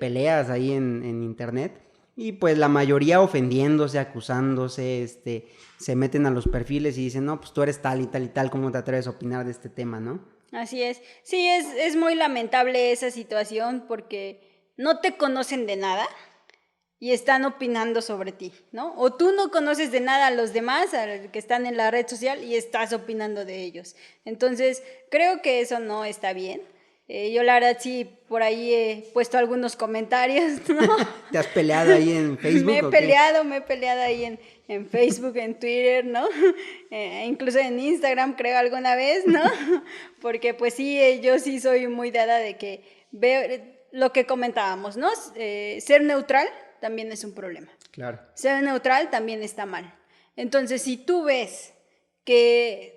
peleas ahí en internet y pues la mayoría ofendiéndose, acusándose, se meten a los perfiles y dicen, no, pues tú eres tal y tal y tal, ¿cómo te atreves a opinar de este tema, no? Así es. Sí, es muy lamentable esa situación porque no te conocen de nada y están opinando sobre ti, ¿no? O tú no conoces de nada a los demás, a los que están en la red social y estás opinando de ellos. Entonces, creo que eso no está bien. Yo la verdad sí, por ahí he puesto algunos comentarios, ¿no? ¿Te has peleado ahí en Facebook o qué? Me he peleado ahí en Facebook, en Twitter, ¿no? Incluso en Instagram creo alguna vez, ¿no? Porque pues sí, yo sí soy muy dada de que veo lo que comentábamos, ¿no? Ser neutral también es un problema. Claro. Ser neutral también está mal. Entonces, si tú ves que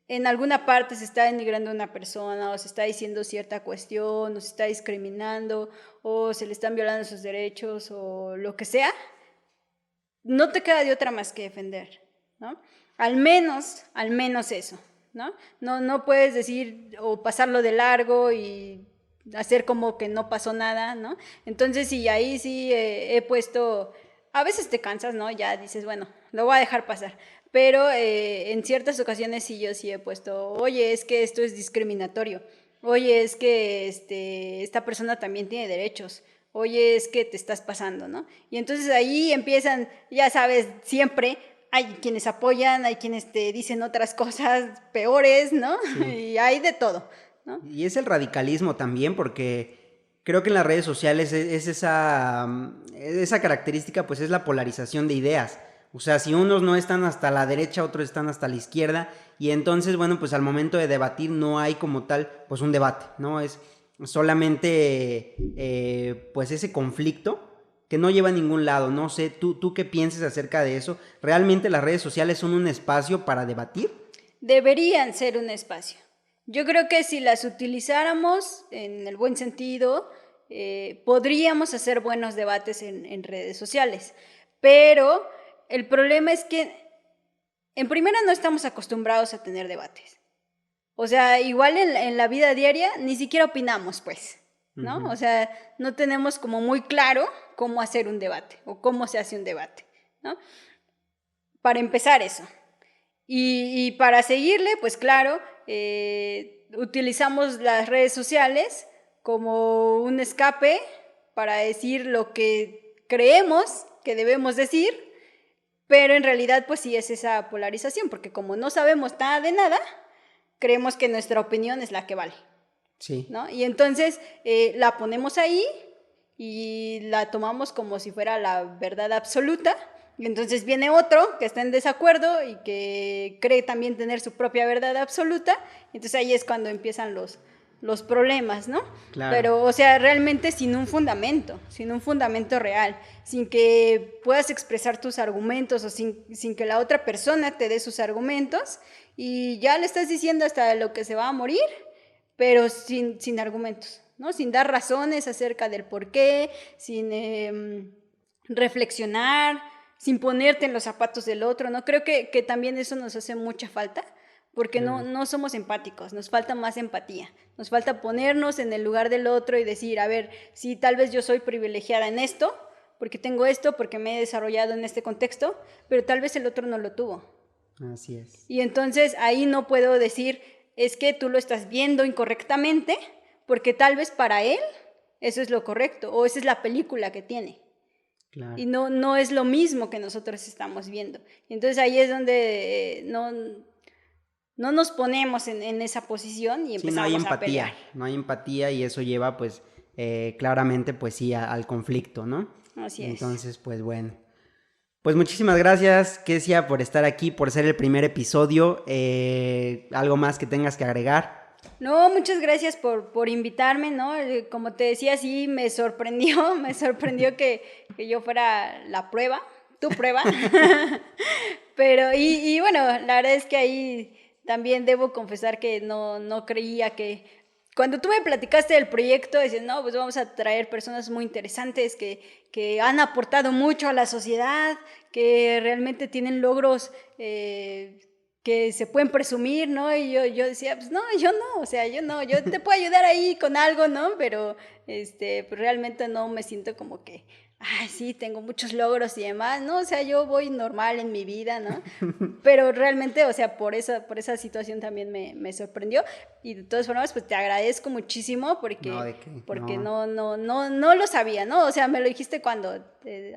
en alguna parte se está denigrando a una persona o se está diciendo cierta cuestión o se está discriminando o se le están violando sus derechos o lo que sea, no te queda de otra más que defender, ¿no? Al menos eso, ¿no? No puedes decir o pasarlo de largo y hacer como que no pasó nada, ¿no? Entonces, sí, ahí sí he puesto, a veces te cansas, ¿no? Ya dices, bueno, lo voy a dejar pasar, pero en ciertas ocasiones sí he puesto, oye, es que esto es discriminatorio, oye, es que esta persona también tiene derechos, oye, es que te estás pasando, ¿no? Y entonces ahí empiezan, ya sabes, siempre hay quienes apoyan, hay quienes te dicen otras cosas peores, ¿no? Sí. Y hay de todo, ¿no? Y es el radicalismo también, porque creo que en las redes sociales es esa característica, pues es la polarización de ideas. O sea, si unos no están hasta la derecha, otros están hasta la izquierda, y entonces, bueno, pues al momento de debatir no hay como tal, pues un debate, ¿no? Es solamente, pues ese conflicto que no lleva a ningún lado. No sé, ¿tú qué piensas acerca de eso? ¿Realmente las redes sociales son un espacio para debatir? Deberían ser un espacio. Yo creo que si las utilizáramos en el buen sentido, podríamos hacer buenos debates en redes sociales. Pero el problema es que, en primera, no estamos acostumbrados a tener debates. O sea, igual en la vida diaria ni siquiera opinamos, pues, ¿no? Uh-huh. O sea, no tenemos como muy claro cómo hacer un debate o cómo se hace un debate, ¿no? Para empezar eso. Y para seguirle, pues claro, utilizamos las redes sociales como un escape para decir lo que creemos que debemos decir, pero en realidad pues sí es esa polarización, porque como no sabemos nada de nada, creemos que nuestra opinión es la que vale. Sí. ¿No? Y entonces la ponemos ahí y la tomamos como si fuera la verdad absoluta. Y entonces viene otro que está en desacuerdo y que cree también tener su propia verdad absoluta. Entonces ahí es cuando empiezan los problemas, ¿no? Claro. Pero, o sea, realmente sin un fundamento real, sin que puedas expresar tus argumentos o sin que la otra persona te dé sus argumentos y ya le estás diciendo hasta lo que se va a morir, pero sin argumentos, ¿no? Sin dar razones acerca del por qué, sin reflexionar, sin ponerte en los zapatos del otro, ¿no? Creo que también eso nos hace mucha falta, porque no somos empáticos, nos falta más empatía, nos falta ponernos en el lugar del otro y decir, a ver, sí, tal vez yo soy privilegiada en esto, porque tengo esto, porque me he desarrollado en este contexto, pero tal vez el otro no lo tuvo. Así es. Y entonces ahí no puedo decir, es que tú lo estás viendo incorrectamente, porque tal vez para él eso es lo correcto, o esa es la película que tiene. Claro. Y no es lo mismo que nosotros estamos viendo. Y entonces ahí es donde no nos ponemos en esa posición y empezamos a pelear. No hay empatía y eso lleva pues claramente pues sí al conflicto, ¿no? Así es. Entonces pues bueno. Pues muchísimas gracias, Kesia, por estar aquí, por ser el primer episodio. ¿Algo más que tengas que agregar? No, muchas gracias por invitarme, ¿no? Como te decía, sí, me sorprendió que yo fuera la prueba, tu prueba. Pero, y bueno, la verdad es que ahí también debo confesar que no creía que... Cuando tú me platicaste del proyecto, dices, no, pues vamos a traer personas muy interesantes que han aportado mucho a la sociedad, que realmente tienen logros que se pueden presumir, ¿no? Y yo decía, pues no, yo no, o sea, yo te puedo ayudar ahí con algo, ¿no? Pero pues realmente no me siento como que, ay, sí, tengo muchos logros y demás, ¿no? O sea, yo voy normal en mi vida, ¿no? Pero realmente, o sea, por esa situación también me sorprendió. Y de todas formas, pues te agradezco muchísimo No, porque, ¿de qué? porque No. no lo sabía, ¿no? O sea, me lo dijiste cuando,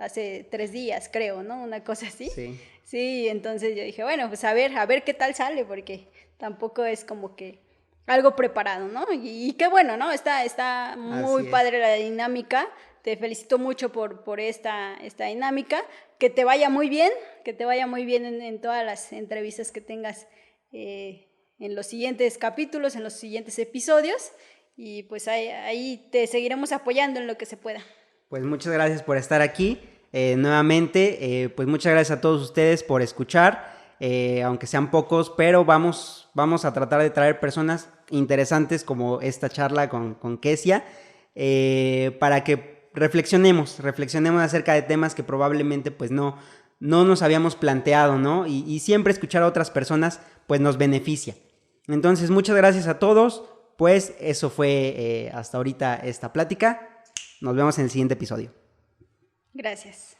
hace 3 días, creo, ¿no? Una cosa así. Sí. Sí, entonces yo dije, bueno, pues a ver qué tal sale, porque tampoco es como que algo preparado, ¿no? Y qué bueno, ¿no? Está muy Así es. padre la dinámica. Te felicito mucho por esta dinámica. Que te vaya muy bien, en todas las entrevistas que tengas, en los siguientes capítulos, en los siguientes episodios. Y pues ahí te seguiremos apoyando en lo que se pueda. Pues muchas gracias por estar aquí. Nuevamente, pues muchas gracias a todos ustedes por escuchar, aunque sean pocos, pero vamos a tratar de traer personas interesantes como esta charla con Kesia, para que reflexionemos acerca de temas que probablemente pues no nos habíamos planteado, ¿no? Y siempre escuchar a otras personas pues nos beneficia. Entonces, muchas gracias a todos. Pues eso fue hasta ahorita esta plática. Nos vemos en el siguiente episodio. Gracias.